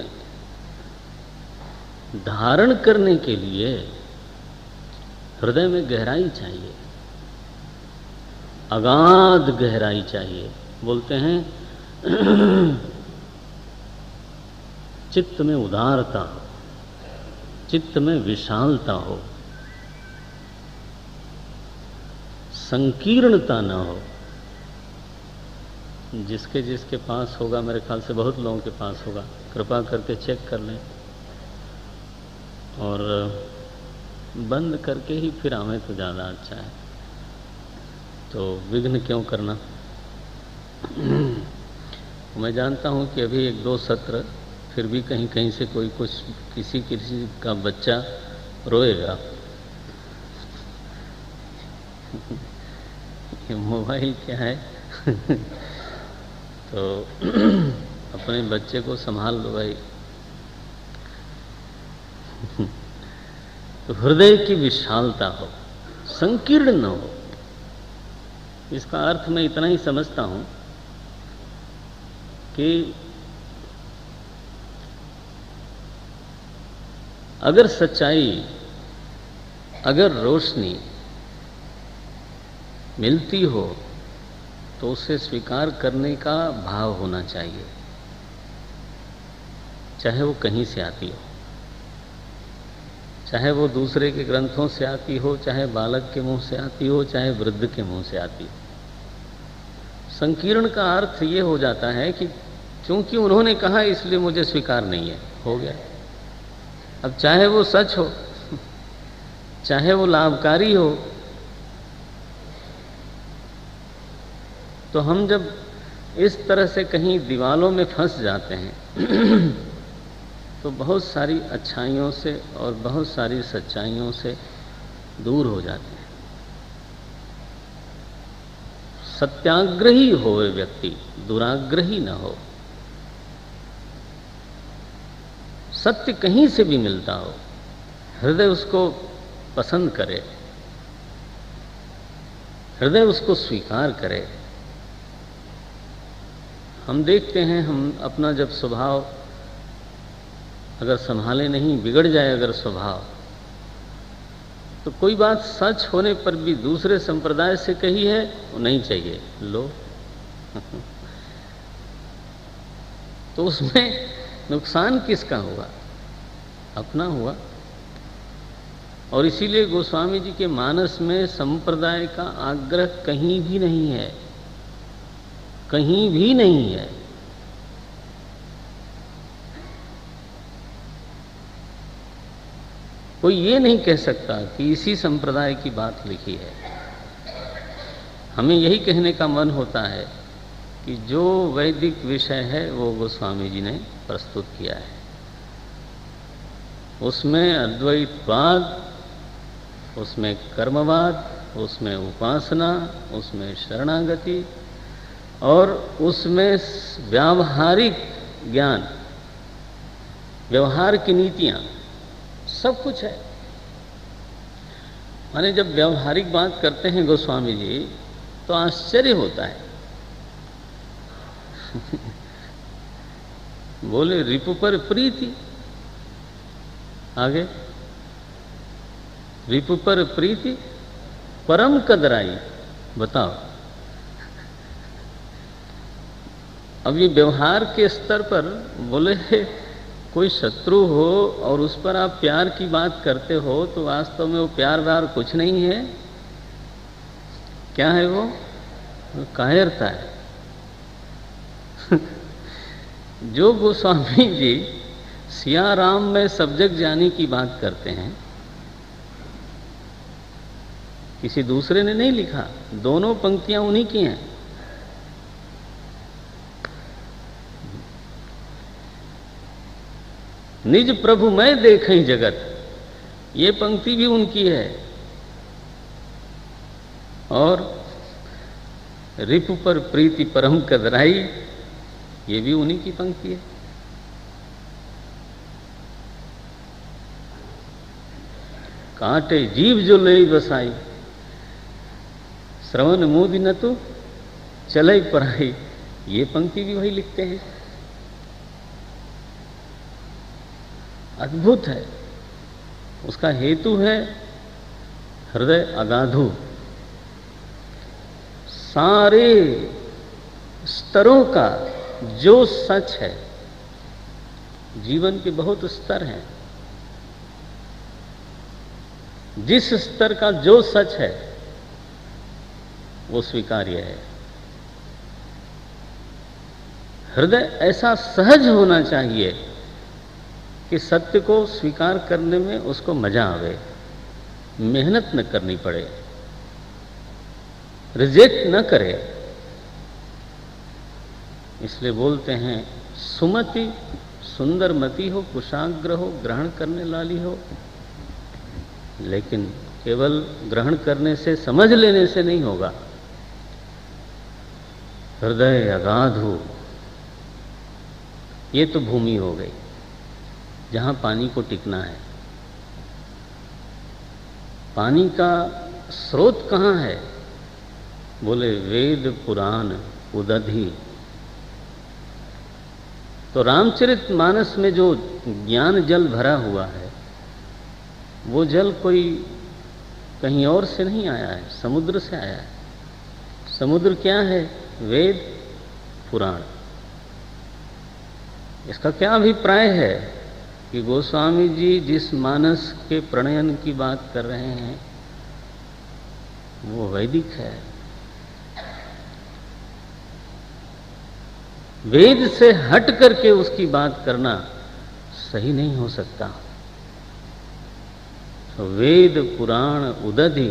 धारण करने के लिए हृदय में गहराई चाहिए, अगाध गहराई चाहिए। बोलते हैं चित्त में उदारता हो, चित्त में विशालता हो, संकीर्णता न हो। जिसके जिसके पास होगा, मेरे ख्याल से बहुत लोगों के पास होगा, कृपा करके चेक कर लें और बंद करके ही फिर आवें तो ज़्यादा अच्छा है। तो विघ्न क्यों करना। मैं जानता हूं कि अभी एक दो सत्र फिर भी कहीं कहीं से कोई कुछ किसी का बच्चा रोएगा। ये मोबाइल क्या है? तो अपने बच्चे को संभाल लो भाई। तो हृदय की विशालता हो, संकीर्ण न हो। इसका अर्थ मैं इतना ही समझता हूं कि अगर सच्चाई, अगर रोशनी मिलती हो तो उसे स्वीकार करने का भाव होना चाहिए, चाहे वो कहीं से आती हो, चाहे वो दूसरे के ग्रंथों से आती हो, चाहे बालक के मुंह से आती हो, चाहे वृद्ध के मुंह से आती हो। संकीर्ण का अर्थ ये हो जाता है कि क्योंकि उन्होंने कहा इसलिए मुझे स्वीकार नहीं है, हो गया। अब चाहे वो सच हो, चाहे वो लाभकारी हो, तो हम जब इस तरह से कहीं दीवालों में फंस जाते हैं तो बहुत सारी अच्छाइयों से और बहुत सारी सच्चाइयों से दूर हो जाते हैं। सत्याग्रही हो वे व्यक्ति, दुराग्रही न हो। सत्य कहीं से भी मिलता हो, हृदय उसको पसंद करे, हृदय उसको स्वीकार करे। हम देखते हैं, हम अपना जब स्वभाव अगर संभाले नहीं, बिगड़ जाए अगर स्वभाव, तो कोई बात सच होने पर भी दूसरे संप्रदाय से कही है वो नहीं चाहिए, लो। तो उसमें नुकसान किसका हुआ? अपना हुआ। और इसीलिए गोस्वामी जी के मानस में संप्रदाय का आग्रह कहीं भी नहीं है, कहीं भी नहीं है। कोई ये नहीं कह सकता कि इसी संप्रदाय की बात लिखी है। हमें यही कहने का मन होता है कि जो वैदिक विषय है वो गोस्वामी जी ने प्रस्तुत किया है, उसमें अद्वैतवाद, उसमें कर्मवाद, उसमें उपासना, उसमें शरणागति और उसमें व्यावहारिक ज्ञान, व्यवहार की नीतियां, सब कुछ है। माने जब व्यवहारिक बात करते हैं गोस्वामी जी तो आश्चर्य होता है। बोले रिपु पर प्रीति, आगे रिपु पर प्रीति परम कदराई। बताओ, अब ये व्यवहार के स्तर पर बोले कोई शत्रु हो और उस पर आप प्यार की बात करते हो तो वास्तव में वो प्यार व्यार कुछ नहीं है। क्या है वो कायरता है। जो गोस्वामी जी सिया राम में सब जग जानी की बात करते हैं, किसी दूसरे ने नहीं लिखा, दोनों पंक्तियां उन्हीं की हैं। निज प्रभु मैं देखें जगत, ये पंक्ति भी उनकी है। और रिपु पर प्रीति परम कदराई, ये भी उन्हीं की पंक्ति है। काटे जीव जो ले बसाई, श्रवण मोदी न तो चले पराई, ये पंक्ति भी वही लिखते हैं। अद्भुत है। उसका हेतु है हृदय अगाधु। सारे स्तरों का जो सच है, जीवन के बहुत स्तर हैं, जिस स्तर का जो सच है वो स्वीकार्य है। हृदय ऐसा सहज होना चाहिए कि सत्य को स्वीकार करने में उसको मजा आवे, मेहनत न करनी पड़े, रिजेक्ट न करे। इसलिए बोलते हैं सुमति सुंदर मति हो, कुशाग्र हो, ग्रहण करने लाली हो। लेकिन केवल ग्रहण करने से, समझ लेने से नहीं होगा। हृदय अगाध हो, ये तो भूमि हो गई जहां पानी को टिकना है। पानी का स्रोत कहां है? बोले वेद पुराण उदधि। तो रामचरितमानस में जो ज्ञान जल भरा हुआ है, वो जल कोई कहीं और से नहीं आया है, समुद्र से आया है। समुद्र क्या है? वेद पुराण। इसका क्या अभिप्राय है कि गोस्वामी जी जिस मानस के प्रणयन की बात कर रहे हैं वो वैदिक है। वेद से हट करके उसकी बात करना सही नहीं हो सकता। तो वेद पुराण उदधि,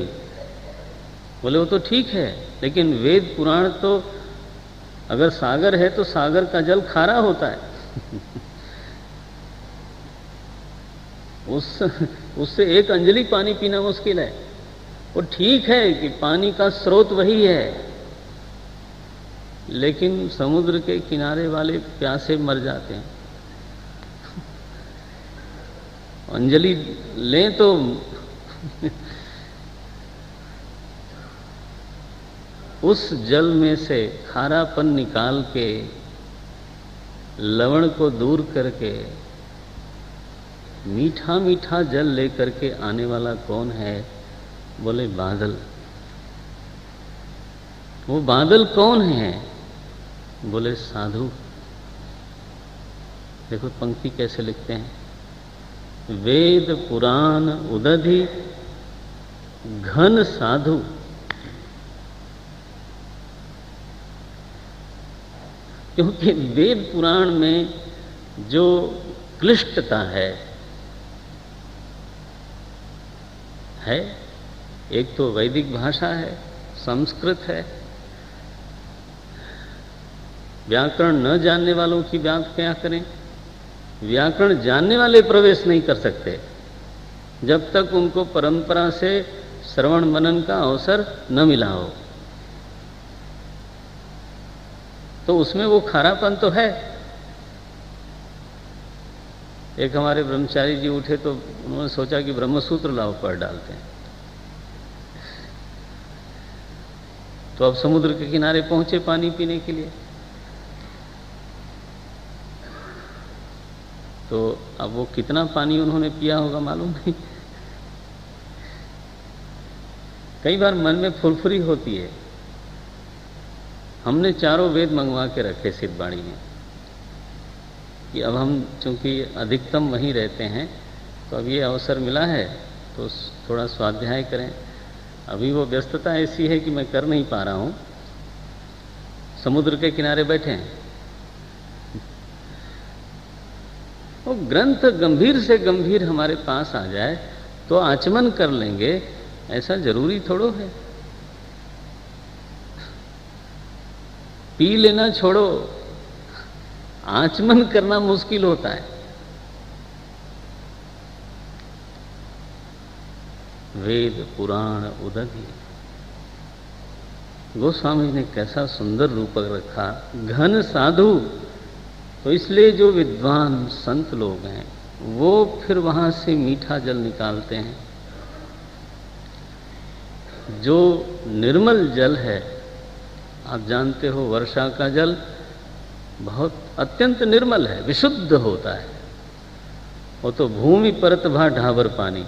बोले वो तो ठीक है, लेकिन वेद पुराण तो अगर सागर है तो सागर का जल खारा होता है। उससे एक अंजलि पानी पीना मुश्किल है। वो ठीक है कि पानी का स्रोत वही है, लेकिन समुद्र के किनारे वाले प्यासे मर जाते हैं। अंजलि लें तो उस जल में से खारापन निकाल के, लवण को दूर करके मीठा मीठा जल लेकर के आने वाला कौन है? बोले बादल। वो बादल कौन है? बोले साधु। देखो पंक्ति कैसे लिखते हैं, वेद पुराण उदधि घन साधु। क्योंकि वेद पुराण में जो क्लिष्टता है, एक तो वैदिक भाषा है, संस्कृत है। व्याकरण न जानने वालों की बात क्या करें? व्याकरण जानने वाले प्रवेश नहीं कर सकते जब तक उनको परंपरा से श्रवण मनन का अवसर न मिला हो। तो उसमें वो खारापन तो है। एक हमारे ब्रह्मचारी जी उठे तो उन्होंने सोचा कि ब्रह्मसूत्र लाओ पढ़ डालते हैं। तो अब समुद्र के किनारे पहुंचे पानी पीने के लिए। तो अब वो कितना पानी उन्होंने पिया होगा मालूम नहीं। कई बार मन में फुरफुरी होती है। हमने चारों वेद मंगवा के रखे सिद्धबाणी में कि अब हम चूंकि अधिकतम वहीं रहते हैं, तो अब ये अवसर मिला है तो थोड़ा स्वाध्याय करें। अभी वो व्यस्तता ऐसी है कि मैं कर नहीं पा रहा हूं। समुद्र के किनारे बैठे हैं। वो ग्रंथ गंभीर से गंभीर हमारे पास आ जाए तो आचमन कर लेंगे, ऐसा जरूरी थोड़ो है। पी लेना छोड़ो, आचमन करना मुश्किल होता है। वेद पुराण उदधि। गोस्वामी ने कैसा सुंदर रूपक रखा, घन साधु। तो इसलिए जो विद्वान संत लोग हैं वो फिर वहां से मीठा जल निकालते हैं। जो निर्मल जल है, आप जानते हो वर्षा का जल बहुत अत्यंत निर्मल है, विशुद्ध होता है। वो तो भूमि परतभा ढाबर पानी।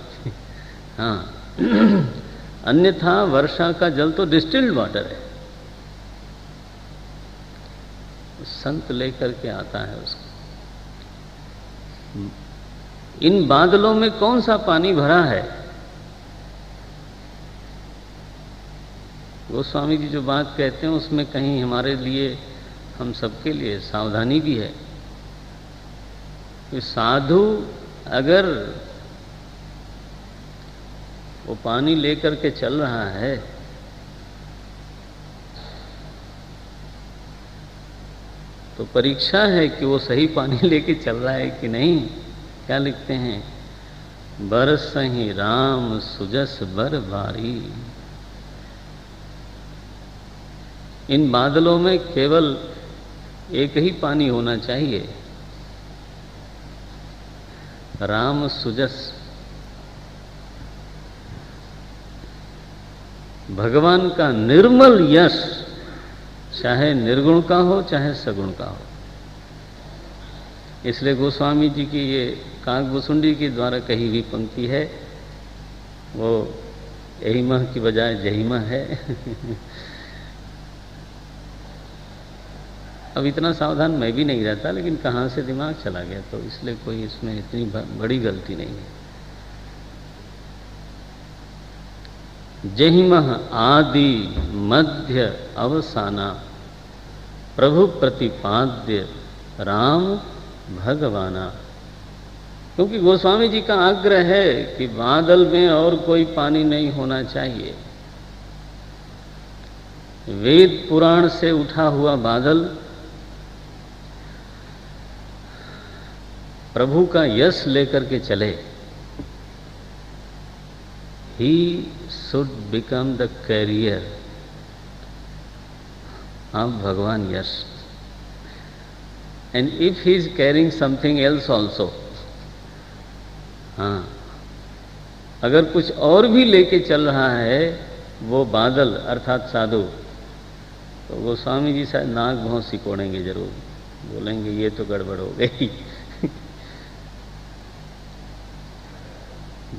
हाँ, अन्यथा वर्षा का जल तो डिस्टिल्ड वाटर है। संत लेकर के आता है उसको। इन बादलों में कौन सा पानी भरा है? गोस्वामी जी जो बात कहते हैं उसमें कहीं हमारे लिए, हम सबके लिए सावधानी भी है कि साधु अगर वो पानी लेकर के चल रहा है तो परीक्षा है कि वो सही पानी लेके चल रहा है कि नहीं। क्या लिखते हैं, बरसहि राम सुजस बर बारी। इन बादलों में केवल एक ही पानी होना चाहिए, राम सुजस। भगवान का निर्मल यश, चाहे निर्गुण का हो चाहे सगुण का हो। इसलिए गोस्वामी जी की ये काकभुसुंडी के द्वारा कही हुई पंक्ति है, वो एहिमह की बजाय जहिमह है। अब इतना सावधान मैं भी नहीं रहता, लेकिन कहाँ से दिमाग चला गया, तो इसलिए कोई इसमें इतनी बड़ी गलती नहीं है। जहिमह आदि मध्य अवसाना प्रभु प्रतिपाद्य राम भगवाना। क्योंकि गोस्वामी जी का आग्रह है कि बादल में और कोई पानी नहीं होना चाहिए। वेद पुराण से उठा हुआ बादल प्रभु का यश लेकर के चले। He should become the carrier of Bhagwan Yash. And if he is carrying something else also, हाँ, अगर कुछ और भी लेके चल रहा है वो बादल अर्थात साधु, तो गोस्वामी जी शायद नाक भौं सिकोड़ेंगे जरूर, बोलेंगे ये तो गड़बड़ हो गई।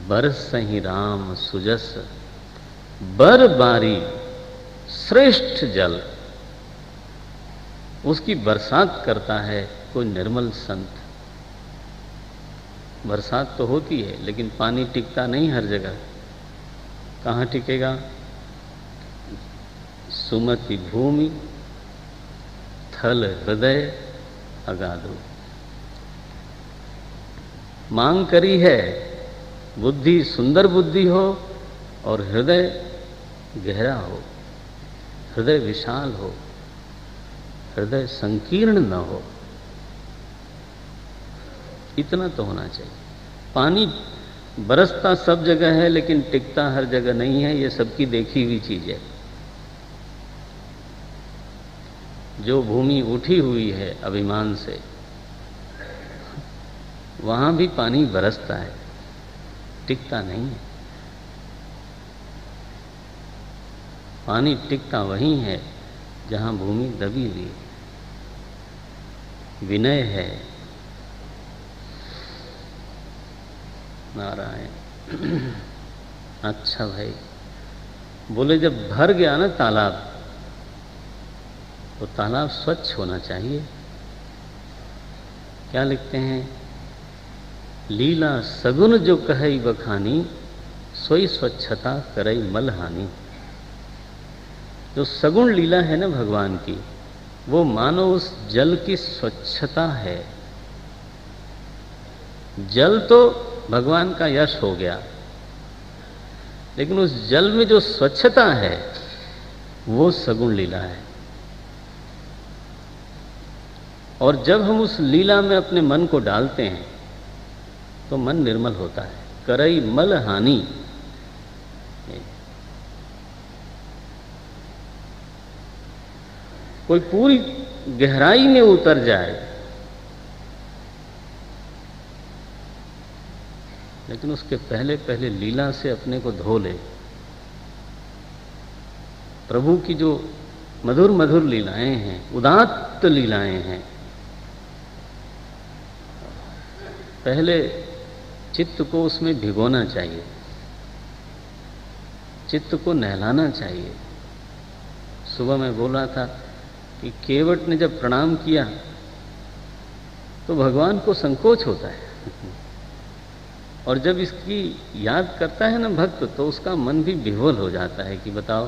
बरसहि राम सुजस, बर बारी श्रेष्ठ जल, उसकी बरसात करता है कोई निर्मल संत। बरसात तो होती है लेकिन पानी टिकता नहीं हर जगह। कहाँ टिकेगा? सुमति भूमि थल हृदय अगाधु। मांग करी है बुद्धि, सुंदर बुद्धि हो और हृदय गहरा हो, हृदय विशाल हो, हृदय संकीर्ण न हो, इतना तो होना चाहिए। पानी बरसता सब जगह है लेकिन टिकता हर जगह नहीं है, ये सबकी देखी हुई चीज है। जो भूमि उठी हुई है अभिमान से, वहां भी पानी बरसता है, टिकता नहीं है। पानी टिकता वहीं है जहां भूमि दबी हुई है। विनय है। नारायण। अच्छा भाई, बोले जब भर गया ना तालाब, तो तालाब स्वच्छ होना चाहिए। क्या लिखते हैं? लीला सगुन जो कहई बखानी, सोई स्वच्छता करई मल हानि। जो सगुण लीला है ना भगवान की, वो मानो उस जल की स्वच्छता है। जल तो भगवान का यश हो गया, लेकिन उस जल में जो स्वच्छता है वो सगुण लीला है। और जब हम उस लीला में अपने मन को डालते हैं तो मन निर्मल होता है। करई मल हानि। कोई पूरी गहराई में उतर जाए, लेकिन उसके पहले पहले लीला से अपने को धो ले। प्रभु की जो मधुर मधुर लीलाएं हैं, उदात्त लीलाएं हैं, पहले चित्त को उसमें भिगोना चाहिए, चित्त को नहलाना चाहिए। सुबह मैं बोल रहा था कि केवट ने जब प्रणाम किया तो भगवान को संकोच होता है, और जब इसकी याद करता है ना भक्त, तो उसका मन भी विह्वल हो जाता है कि बताओ,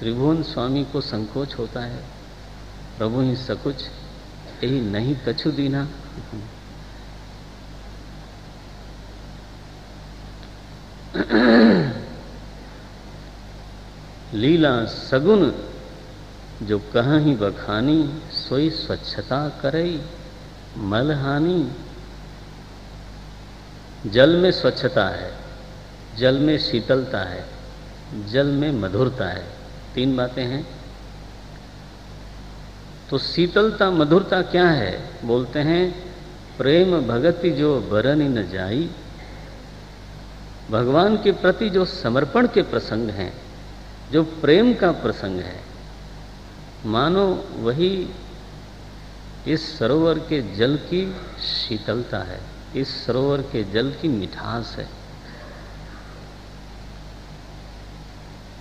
त्रिभुवन स्वामी को संकोच होता है, प्रभु ही सकुच यही नहीं कछु दीना। लीला सगुन जो कहीं बखानी, सोई स्वच्छता करई मल हानि। जल में स्वच्छता है, जल में शीतलता है, जल में मधुरता है, तीन बातें हैं। तो शीतलता मधुरता क्या है? बोलते हैं प्रेम भगति जो बरनि न जाई। भगवान के प्रति जो समर्पण के प्रसंग हैं, जो प्रेम का प्रसंग है, मानो वही इस सरोवर के जल की शीतलता है, इस सरोवर के जल की मिठास है।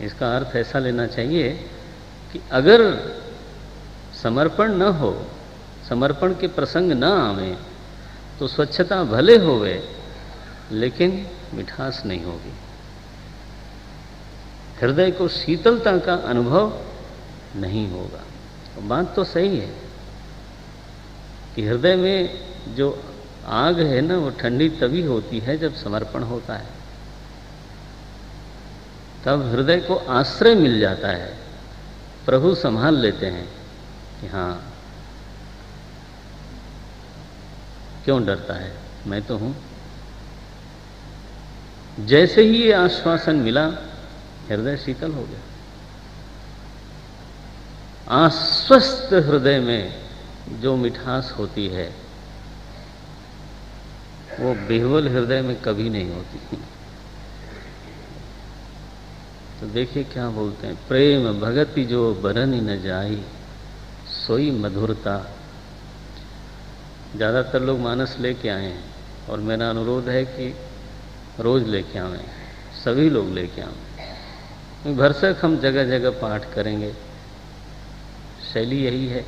इसका अर्थ ऐसा लेना चाहिए कि अगर समर्पण न हो, समर्पण के प्रसंग न आवे, तो स्वच्छता भले होवे लेकिन मिठास नहीं होगी। हृदय को शीतलता का अनुभव नहीं होगा। तो बात तो सही है कि हृदय में जो आग है ना, वो ठंडी तभी होती है जब समर्पण होता है। तब हृदय को आश्रय मिल जाता है, प्रभु संभाल लेते हैं कि हाँ, क्यों डरता है, मैं तो हूं। जैसे ही ये आश्वासन मिला, हृदय शीतल हो गया। आश्वस्त हृदय में जो मिठास होती है, वो विह्वल हृदय में कभी नहीं होती। तो देखिए क्या बोलते हैं, प्रेम भगति जो बरनि न जाई, सोई मधुरता। ज़्यादातर लोग मानस लेके आए हैं, और मेरा अनुरोध है कि रोज लेके आवें, सभी लोग लेके आवें। भरसक हम जगह जगह पाठ करेंगे, शैली यही है।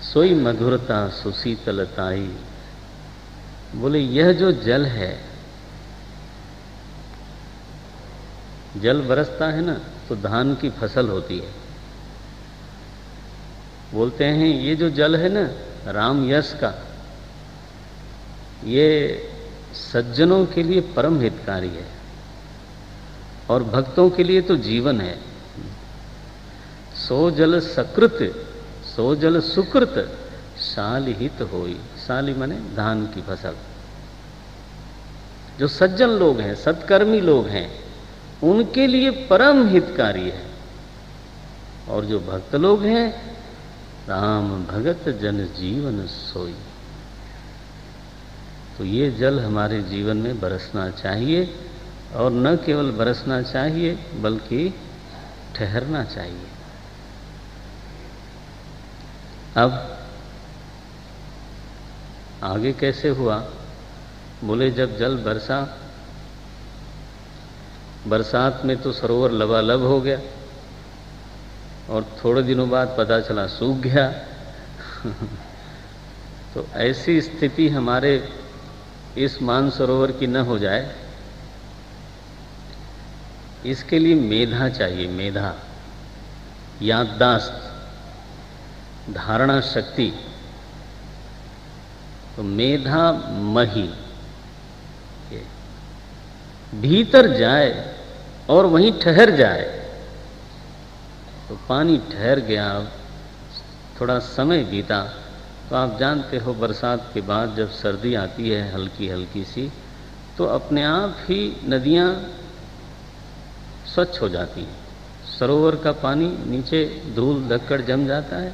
सोई मधुरता सुशीतलताई, बोले यह जो जल है, जल बरसता है ना तो धान की फसल होती है। बोलते हैं ये जो जल है ना राम यश का, ये सज्जनों के लिए परम हितकारी है और भक्तों के लिए तो जीवन है। सो जल सकृत सो जल सुकृत साल हित होई। साली माने धान की फसल। जो सज्जन लोग हैं, सत्कर्मी लोग हैं, उनके लिए परम हितकारी है। और जो भक्त लोग हैं, राम भगत जन जीवन सोई। तो ये जल हमारे जीवन में बरसना चाहिए, और न केवल बरसना चाहिए बल्कि ठहरना चाहिए। अब आगे कैसे हुआ? बोले जब जल बरसा, बरसात में तो सरोवर लबालब हो गया और थोड़े दिनों बाद पता चला सूख गया। तो ऐसी स्थिति हमारे इस मानसरोवर की न हो जाए, इसके लिए मेधा चाहिए। मेधा, याददाश्त, धारणा शक्ति। तो मेधा मही भीतर जाए और वहीं ठहर जाए। तो पानी ठहर गया, थोड़ा समय बीता। तो आप जानते हो बरसात के बाद जब सर्दी आती है हल्की हल्की सी, तो अपने आप ही नदियाँ स्वच्छ हो जाती हैं। सरोवर का पानी नीचे धूल धक्कड़ जम जाता है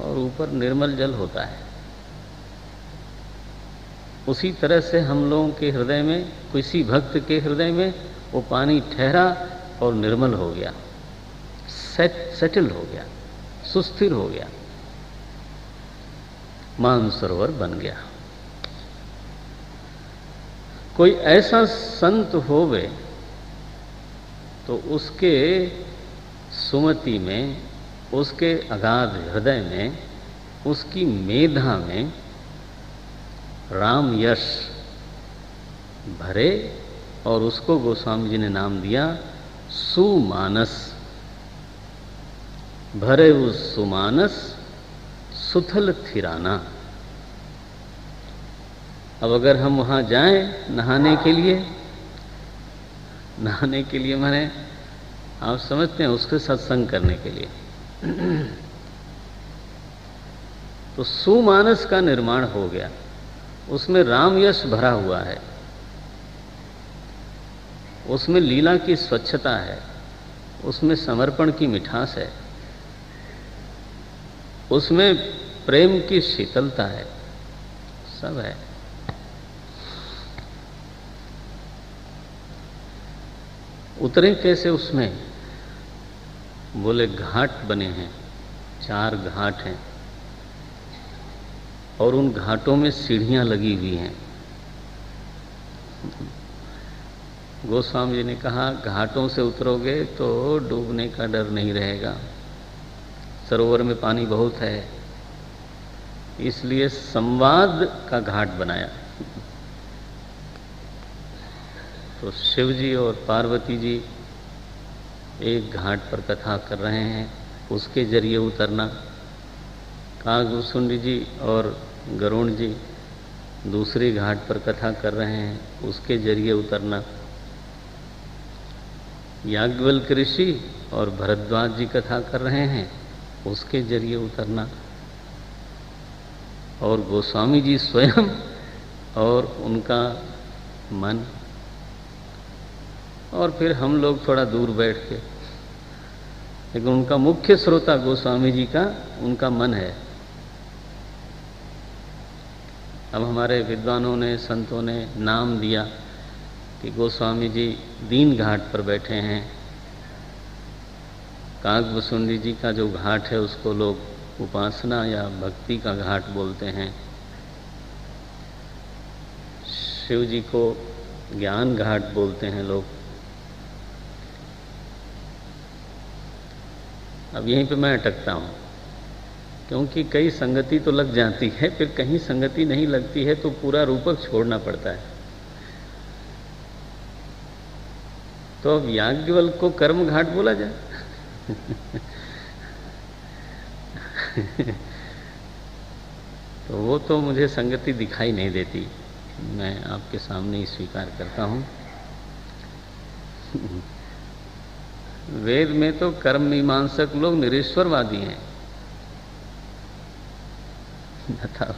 और ऊपर निर्मल जल होता है। उसी तरह से हम लोगों के हृदय में, किसी भक्त के हृदय में वो पानी ठहरा और निर्मल हो गया, सेटल हो गया, सुस्थिर हो गया, मानसरोवर बन गया। कोई ऐसा संत होवे तो उसके सुमति में, उसके अगाध हृदय में, उसकी मेधा में राम यश भरे, और उसको गोस्वामी जी ने नाम दिया सुमानस। भरे उस सुमानस सुथल थिराना। अब अगर हम वहां जाएं नहाने के लिए माने आप समझते हैं उसके सत्संग करने के लिए, तो सुमानस का निर्माण हो गया, उसमें राम यश भरा हुआ है, उसमें लीला की स्वच्छता है, उसमें समर्पण की मिठास है, उसमें प्रेम की शीतलता है, सब है। उतरे कैसे उसमें? बोले घाट बने हैं, 4 घाट हैं और उन घाटों में सीढ़ियां लगी हुई हैं। गोस्वामी जी ने कहा घाटों से उतरोगे तो डूबने का डर नहीं रहेगा, सरोवर में पानी बहुत है, इसलिए संवाद का घाट बनाया। तो शिव जी और पार्वती जी एक घाट पर कथा कर रहे हैं, उसके जरिए उतरना। कागभूषुंडी जी और गरुण जी दूसरे घाट पर कथा कर रहे हैं, उसके जरिए उतरना। याज्ञवल्क्य ऋषि और भरद्वाज जी कथा कर रहे हैं, उसके जरिए उतरना। और गोस्वामी जी स्वयं और उनका मन, और फिर हम लोग थोड़ा दूर बैठ के, लेकिन उनका मुख्य श्रोता गोस्वामी जी का, उनका मन है। अब हमारे विद्वानों ने, संतों ने नाम दिया कि गोस्वामी जी दीन घाट पर बैठे हैं। कागभूषुंडी जी का जो घाट है उसको लोग उपासना या भक्ति का घाट बोलते हैं। शिव जी को ज्ञान घाट बोलते हैं लोग। अब यहीं पे मैं अटकता हूँ, क्योंकि कई संगति तो लग जाती है, फिर कहीं संगति नहीं लगती है तो पूरा रूपक छोड़ना पड़ता है। तो अब याज्ञवल्क्य को कर्म घाट बोला जाए? तो वो तो मुझे संगति दिखाई नहीं देती, मैं आपके सामने ही स्वीकार करता हूं। वेद में तो कर्म मीमांसक लोग निरीश्वरवादी हैं। बताओ,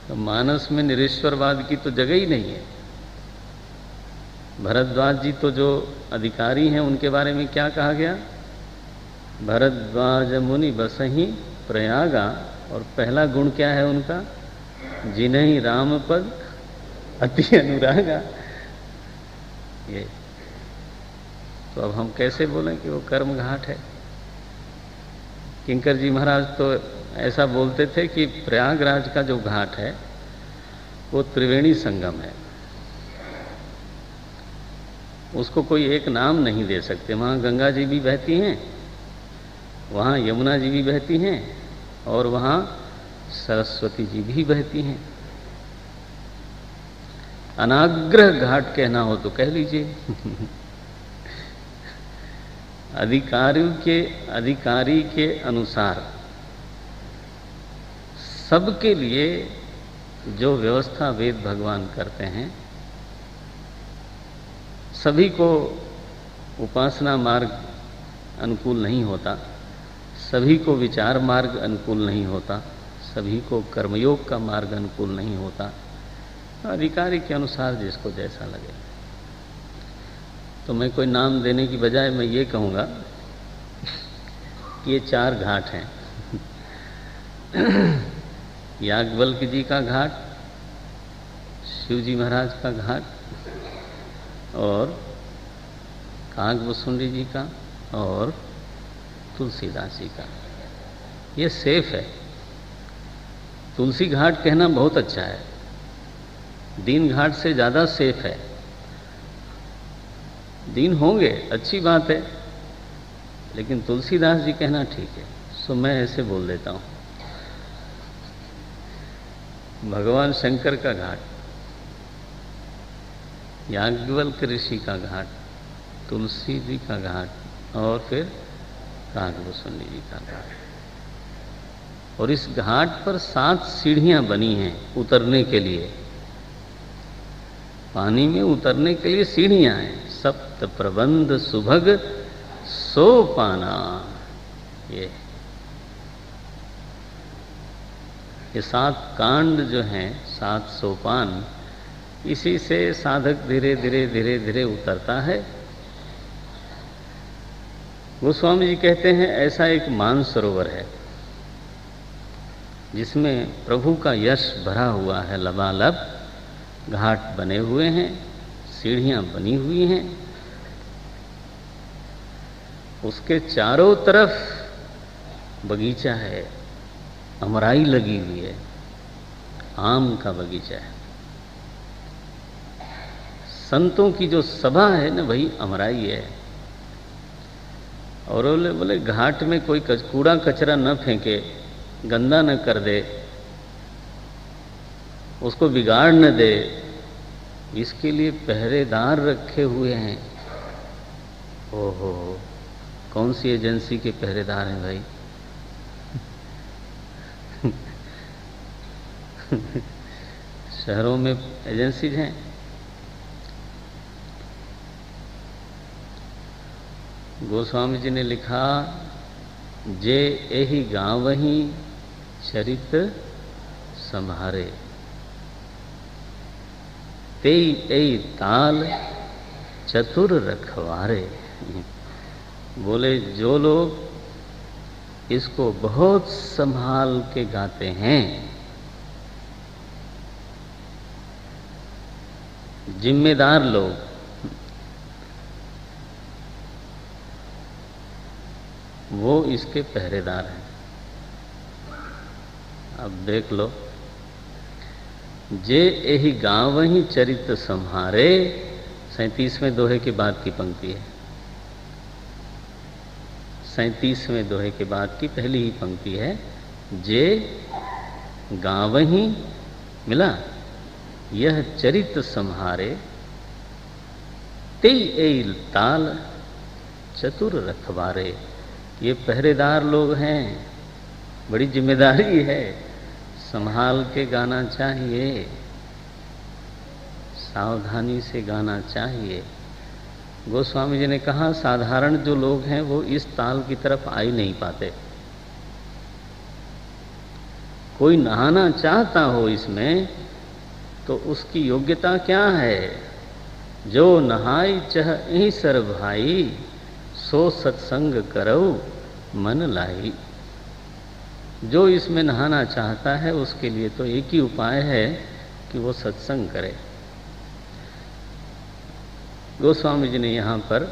तो मानस में निरीश्वरवाद की तो जगह ही नहीं है। भरद्वाज जी तो जो अधिकारी हैं उनके बारे में क्या कहा गया? भरद्वाज मुनि बसहि प्रयागा, और पहला गुण क्या है उनका? जिन्हि राम पद अति अनुरागा। ये तो अब हम कैसे बोलें कि वो कर्म घाट है? किंकर जी महाराज तो ऐसा बोलते थे कि प्रयागराज का जो घाट है वो त्रिवेणी संगम है, उसको कोई एक नाम नहीं दे सकते। वहाँ गंगा जी भी बहती हैं, वहाँ यमुना जी भी बहती हैं, और वहाँ सरस्वती जी भी बहती हैं। अनाग्रह घाट कहना हो तो कह लीजिए। अधिकारी के अनुसार सबके लिए जो व्यवस्था वेद भगवान करते हैं, सभी को उपासना मार्ग अनुकूल नहीं होता, सभी को विचार मार्ग अनुकूल नहीं होता, सभी को कर्मयोग का मार्ग अनुकूल नहीं होता। अधिकारी के अनुसार जिसको जैसा लगे। तो मैं कोई नाम देने की बजाय मैं ये कहूँगा कि ये 4 घाट हैं। याज्ञवल्क्य जी का घाट, शिव जी महाराज का घाट, और काकभूषुंडी जी का, और तुलसीदास जी का। ये सेफ है। तुलसी घाट कहना बहुत अच्छा है, दीन घाट से ज़्यादा सेफ है। दीन होंगे, अच्छी बात है, लेकिन तुलसीदास जी कहना ठीक है। सो मैं ऐसे बोल देता हूँ। भगवान शंकर का घाट, याज्ञवल्क्य ऋषि का घाट, तुलसी जी का घाट, और फिर काकभूषुंडी जी का घाट। और इस घाट पर 7 सीढ़ियां बनी हैं उतरने के लिए। पानी में उतरने के लिए सीढ़ियां हैं। सप्त प्रबंध सुभग सोपाना। ये 7 कांड जो हैं, 7 सोपान, इसी से साधक धीरे धीरे धीरे धीरे उतरता है। गोस्वामी जी कहते हैं ऐसा एक मानसरोवर है जिसमें प्रभु का यश भरा हुआ है लबालब। घाट बने हुए हैं, सीढ़ियां बनी हुई हैं, उसके चारों तरफ बगीचा है, अमराई लगी हुई है, आम का बगीचा है। संतों की जो सभा है ना, वही अमराई है। और बोले घाट में कोई कूड़ा कचरा न फेंके, गंदा न कर दे, उसको बिगाड़ न दे, इसके लिए पहरेदार रखे हुए हैं। ओहो, कौन सी एजेंसी के पहरेदार हैं भाई? शहरों में एजेंसीज हैं। गोस्वामी जी ने लिखा, जे एहि गाँवहि चरित संभारे, तेई एई ताल चतुर रखवारे। बोले जो लोग इसको बहुत संभाल के गाते हैं, जिम्मेदार लोग, वो इसके पहरेदार हैं। अब देख लो, जे एहि गाँवहि चरित सम्हारे। 37वें दोहे के बाद की पंक्ति है। 37वें दोहे के बाद की पहली ही पंक्ति है। जे गाँवहि मिला यह चरित सम्हारे, तेई एई ताल चतुर रखवारे। ये पहरेदार लोग हैं, बड़ी जिम्मेदारी है, संभाल के गाना चाहिए, सावधानी से गाना चाहिए। गोस्वामी जी ने कहा साधारण जो लोग हैं वो इस ताल की तरफ आ ही नहीं पाते। कोई नहाना चाहता हो इसमें तो उसकी योग्यता क्या है? जो नहाई चह सर भाई, सो सत्संग करो मन लाई। जो इसमें नहाना चाहता है उसके लिए तो एक ही उपाय है कि वो सत्संग करे। गोस्वामी जी ने यहाँ पर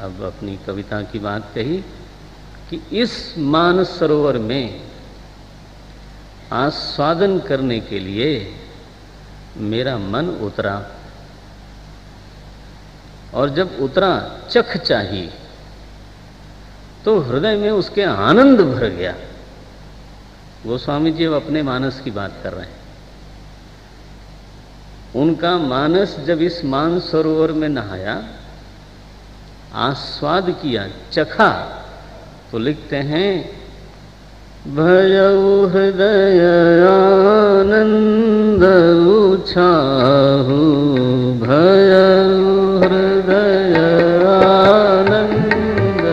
अब अपनी कविता की बात कही कि इस मानस सरोवर में आस्वादन करने के लिए मेरा मन उतरा, और जब उतरा चख चाहिए तो हृदय में उसके आनंद भर गया। गोस्वामी जी अब अपने मानस की बात कर रहे हैं। उनका मानस जब इस मानसरोवर में नहाया, आस्वाद किया, चखा, तो लिखते हैं भयउ हृदय आनंद उछाहु, भयउ हृदय आनंद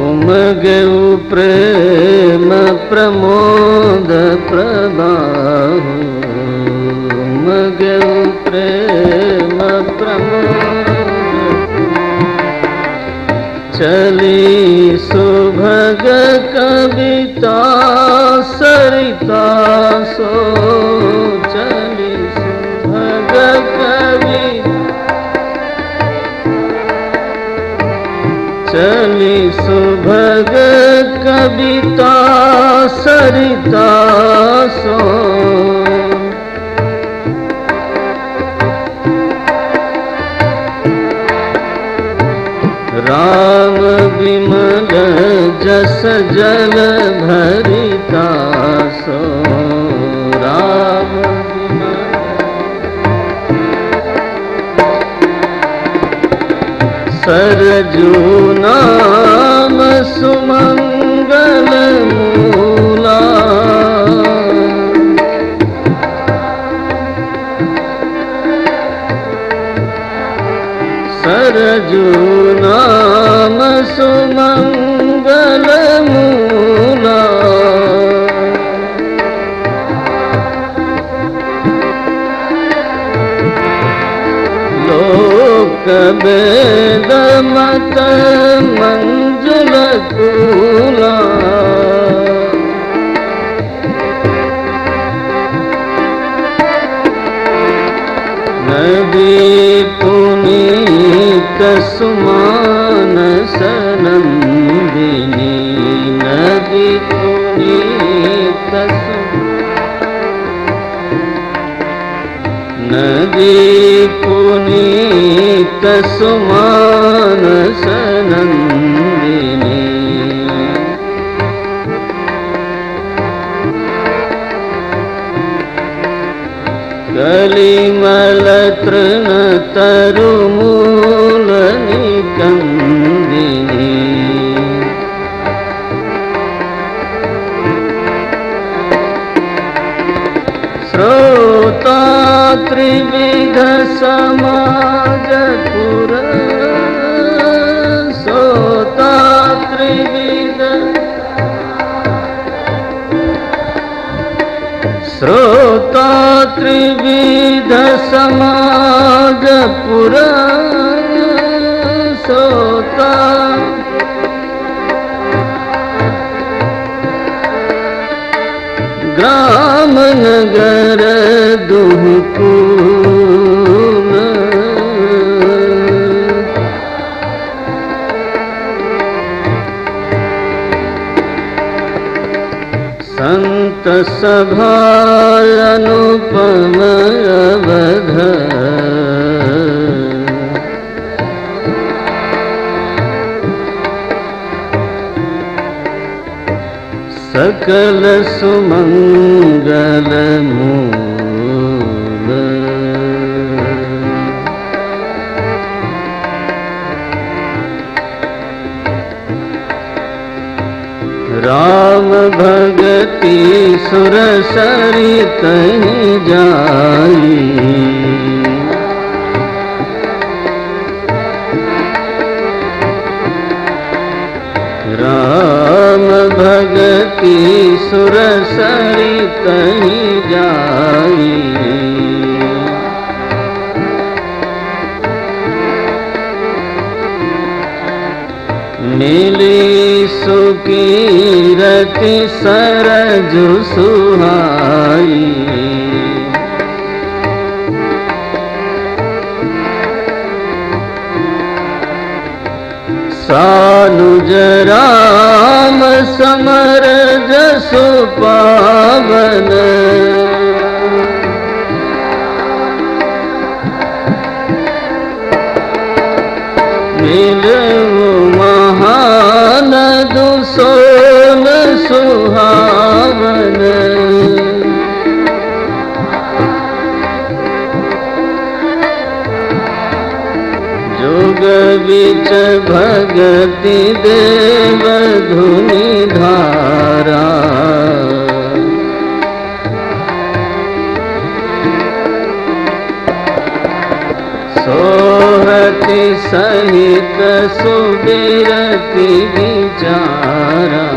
उमगउ प्रेम प्रमोद प्रबाहु, उमगउ प्रेम प्रमोद चली सुभग कविता सरिता सो, चली सुभग कविता, चली सुभग कविता सरिता सो। राम विमल जस जल भरिता सो, राम विमल सरजू नाम सुमंगल मूला, सरजू नाम सुमंगल मूला। लोक वेद मत मंजुल कूला, नदी पुनीत सुमान सनंदिनी, नदी पुनीत नदी पुनीत सुमान सनंदिनी। कलिमल तृण तरुमूल निकंदिनी, श्रोता त्रिविध समाज पुर, श्रोता त्रिविध, श्रोता त्रिविध समाज पुर, श्रोता ग्राम नगर दुहकून, संत सभा अनुपम अवध, सकल सुमंगल मूल। राम भगति सुर सरित जाई, राम भगति सुर सरित जाई। मिली सुकीरति सरज सुहाई, सानुज राम समर जसु पावन, मिलऊ महान दुसोन सुहावन। जुग बिच भगति देव धुनि धारा, सोहति सहित सुबिरति विचारा।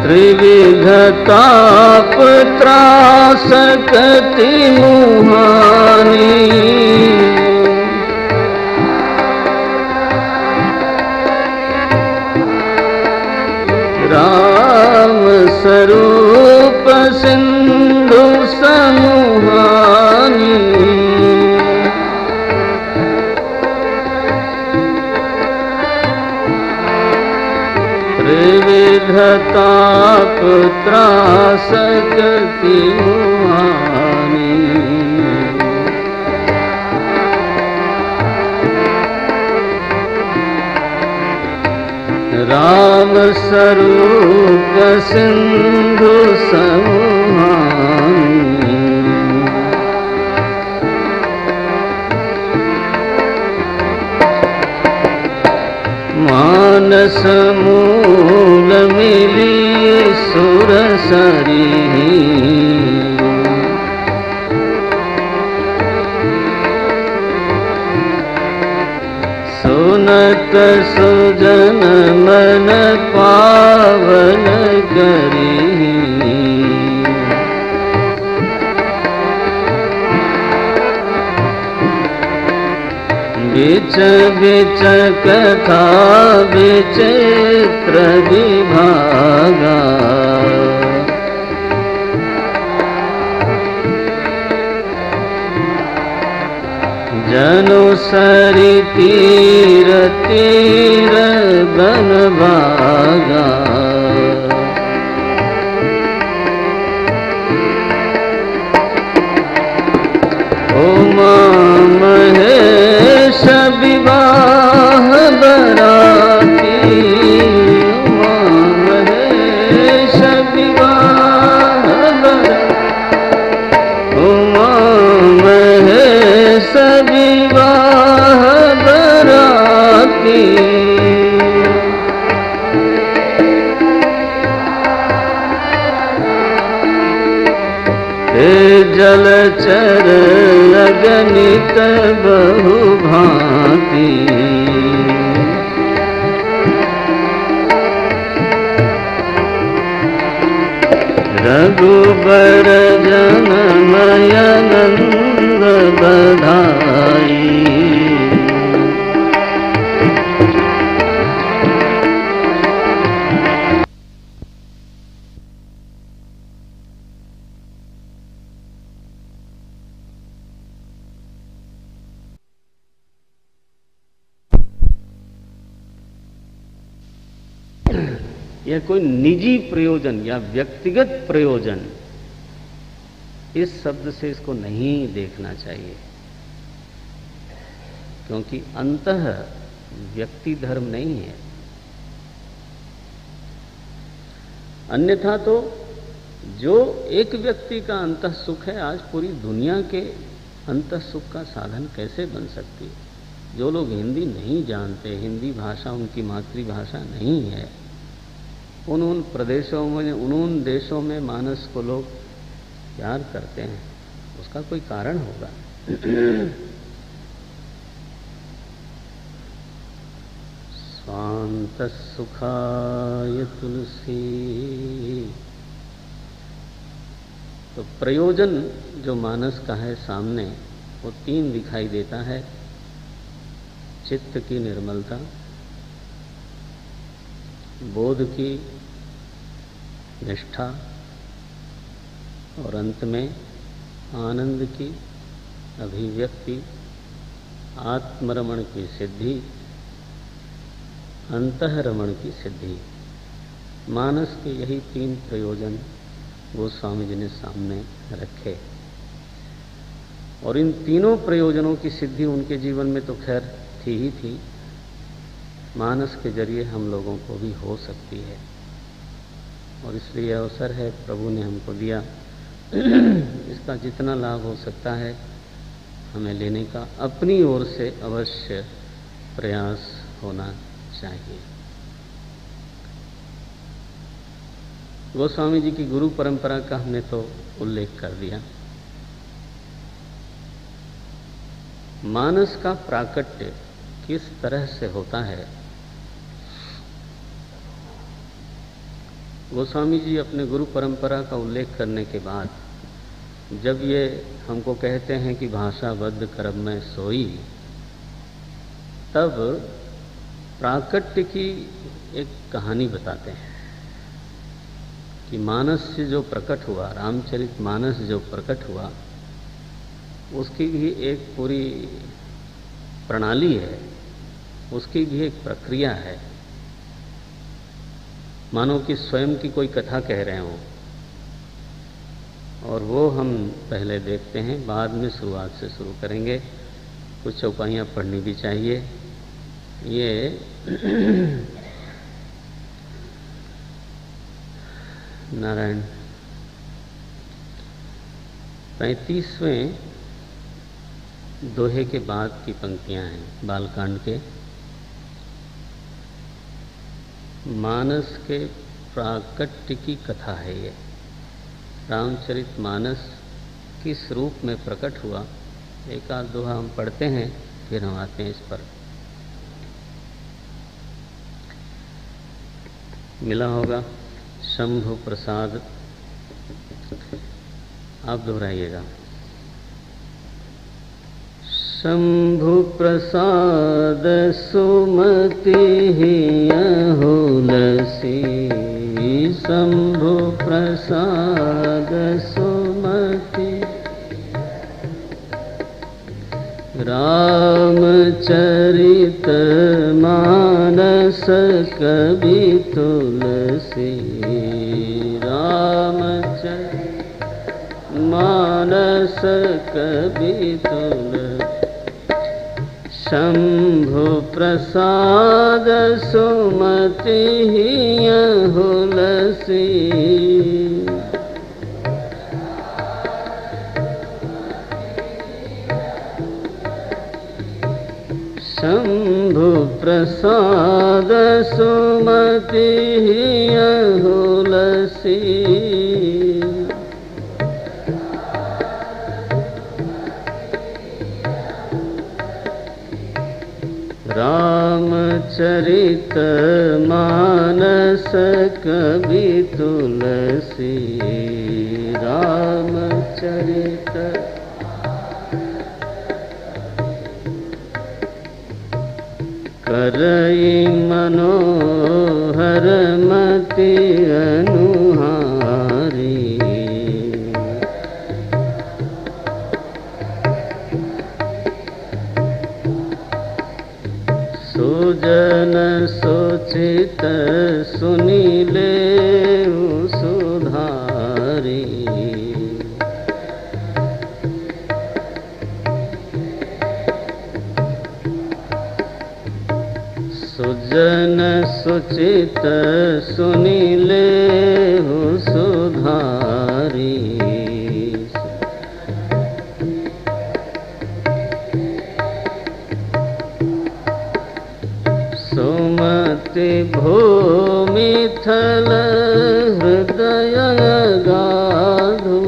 त्रिविध ताप त्रासकति मुहानी, राम स्वरूप सिंधु समुहानी। त्रिविध ताप त्रासकति मुहानी, राम स्वरूप सिंधु समुहानी। मानस मूल मिली सुर सरी, सुनत सुजन मन पावन करी। बिच बिच कथा विचित्र विभागा, जनु सरि तीर तीर बन भागा। उमा महेश विवाह बराती, उमा महेश विवाह बराती, उमा महेश विवाह बराती। जलचर अगणित बहु भांति, रघुबर जनमय नंद बधाई। यह कोई निजी प्रयोजन या व्यक्तिगत प्रयोजन, इस शब्द से इसको नहीं देखना चाहिए, क्योंकि अंतः व्यक्ति धर्म नहीं है। अन्यथा तो जो एक व्यक्ति का अंतः सुख है, आज पूरी दुनिया के अंतः सुख का साधन कैसे बन सकती है? जो लोग हिंदी नहीं जानते, हिंदी भाषा उनकी मातृभाषा नहीं है, उन प्रदेशों में, उन देशों में मानस को लोग प्यार करते हैं, उसका कोई कारण होगा। स्वांत सुखाय तुलसी। तो प्रयोजन जो मानस का है सामने, वो तीन दिखाई देता है। चित्त की निर्मलता, बोध की निष्ठा, और अंत में आनंद की अभिव्यक्ति, आत्मरमण की सिद्धि, अंतःरमण की सिद्धि। मानस के यही तीन प्रयोजन गोस्वामी जी ने सामने रखे, और इन तीनों प्रयोजनों की सिद्धि उनके जीवन में तो खैर थी ही थी, मानस के जरिए हम लोगों को भी हो सकती है। और इसलिए अवसर है प्रभु ने हमको दिया, इसका जितना लाभ हो सकता है हमें लेने का अपनी ओर से अवश्य प्रयास होना चाहिए। गोस्वामी जी की गुरु परंपरा का हमने तो उल्लेख कर दिया। मानस का प्राकट्य किस तरह से होता है, गोस्वामी जी अपने गुरु परंपरा का उल्लेख करने के बाद जब ये हमको कहते हैं कि भाषाबद्ध कर्म में सोई, तब प्राकट्य की एक कहानी बताते हैं कि मानस से जो प्रकट हुआ, रामचरित मानस जो प्रकट हुआ, उसकी भी एक पूरी प्रणाली है, उसकी भी एक प्रक्रिया है, मानो कि स्वयं की कोई कथा कह रहे हों। और वो हम पहले देखते हैं, बाद में शुरुआत से शुरू करेंगे। कुछ चौपाइयाँ पढ़नी भी चाहिए। ये नारायण 35वें दोहे के बाद की पंक्तियां हैं बालकांड के। मानस के प्राकट्य की कथा है ये। रामचरित मानस किस रूप में प्रकट हुआ, एक आध दोहा हम पढ़ते हैं, फिर हम आते हैं इस पर। मिला होगा शंभु प्रसाद, आप दोहराइएगा। शंभु प्रसाद सुमति हुलसी, शंभु प्रसाद सुमति, रामचरित मानस कवि तुलसी, रामचरित मानस कवि तुलसी, शंभु प्रसाद सुमति हुलसी, शंभु प्रसाद सुमति हुलसी, रामचरित मानस कवि तुलसी, रामचरित करई मनोहर मति अनुहारी, सुजन सुचित सुनी ले सुधारी। सुजन सुचित सुनी ले सुधारी। सुमति भूमि थल हृदय गाधु।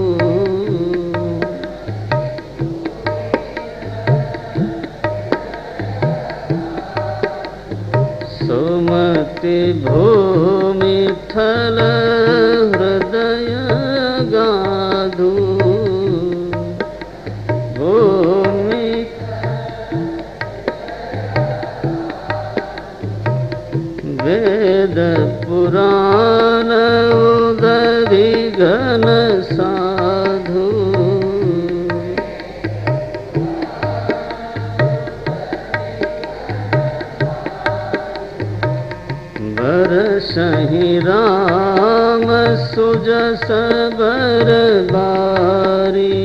सुमति भूमि थल हृदय गाधु। भूमि वेद पुराण उदरी घन साधु। बरसहि राम सुजस बर बारी।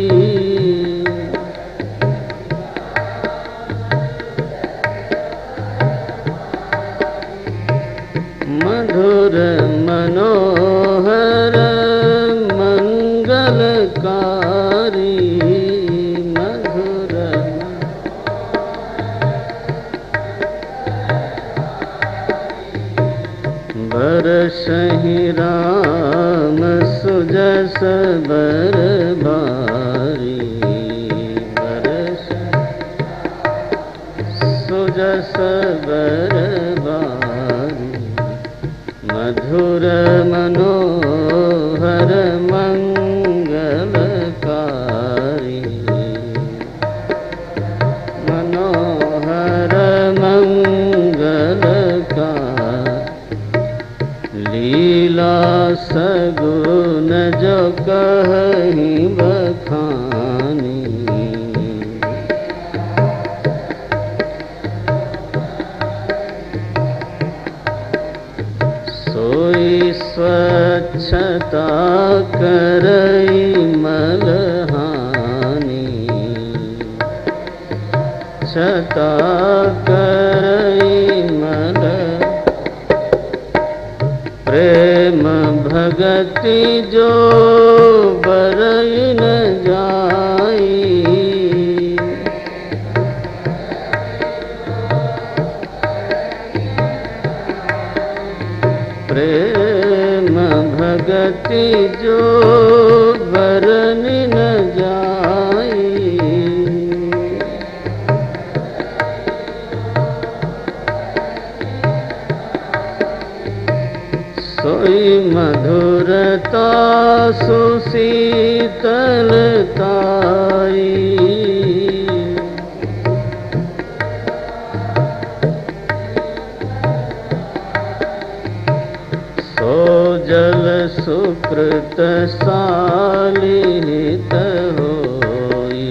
मधुर मनोहर मंगलकारी। मधुर बरसहि राम सुजस बर बारी। बरस सुजस बर बारी। मधुर मनोहर मंगलकारी। मनोहर मंगलकारी। लीला सगुन जो कहि बखानी। सोई स्वच्छता करई मलहानी। छता करई मल प्रेम भगति जो बरई न जाई। प्रेम भगति जो बरनि न जाई। सोई मधुरता सुशीतलताई। जल सुकृत सालित होई।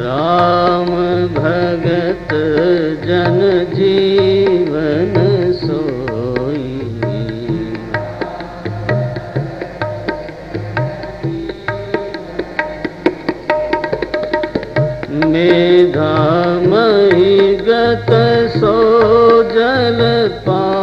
राम भगत जन जीवन सोई। मेधामयी गत सो जल पा।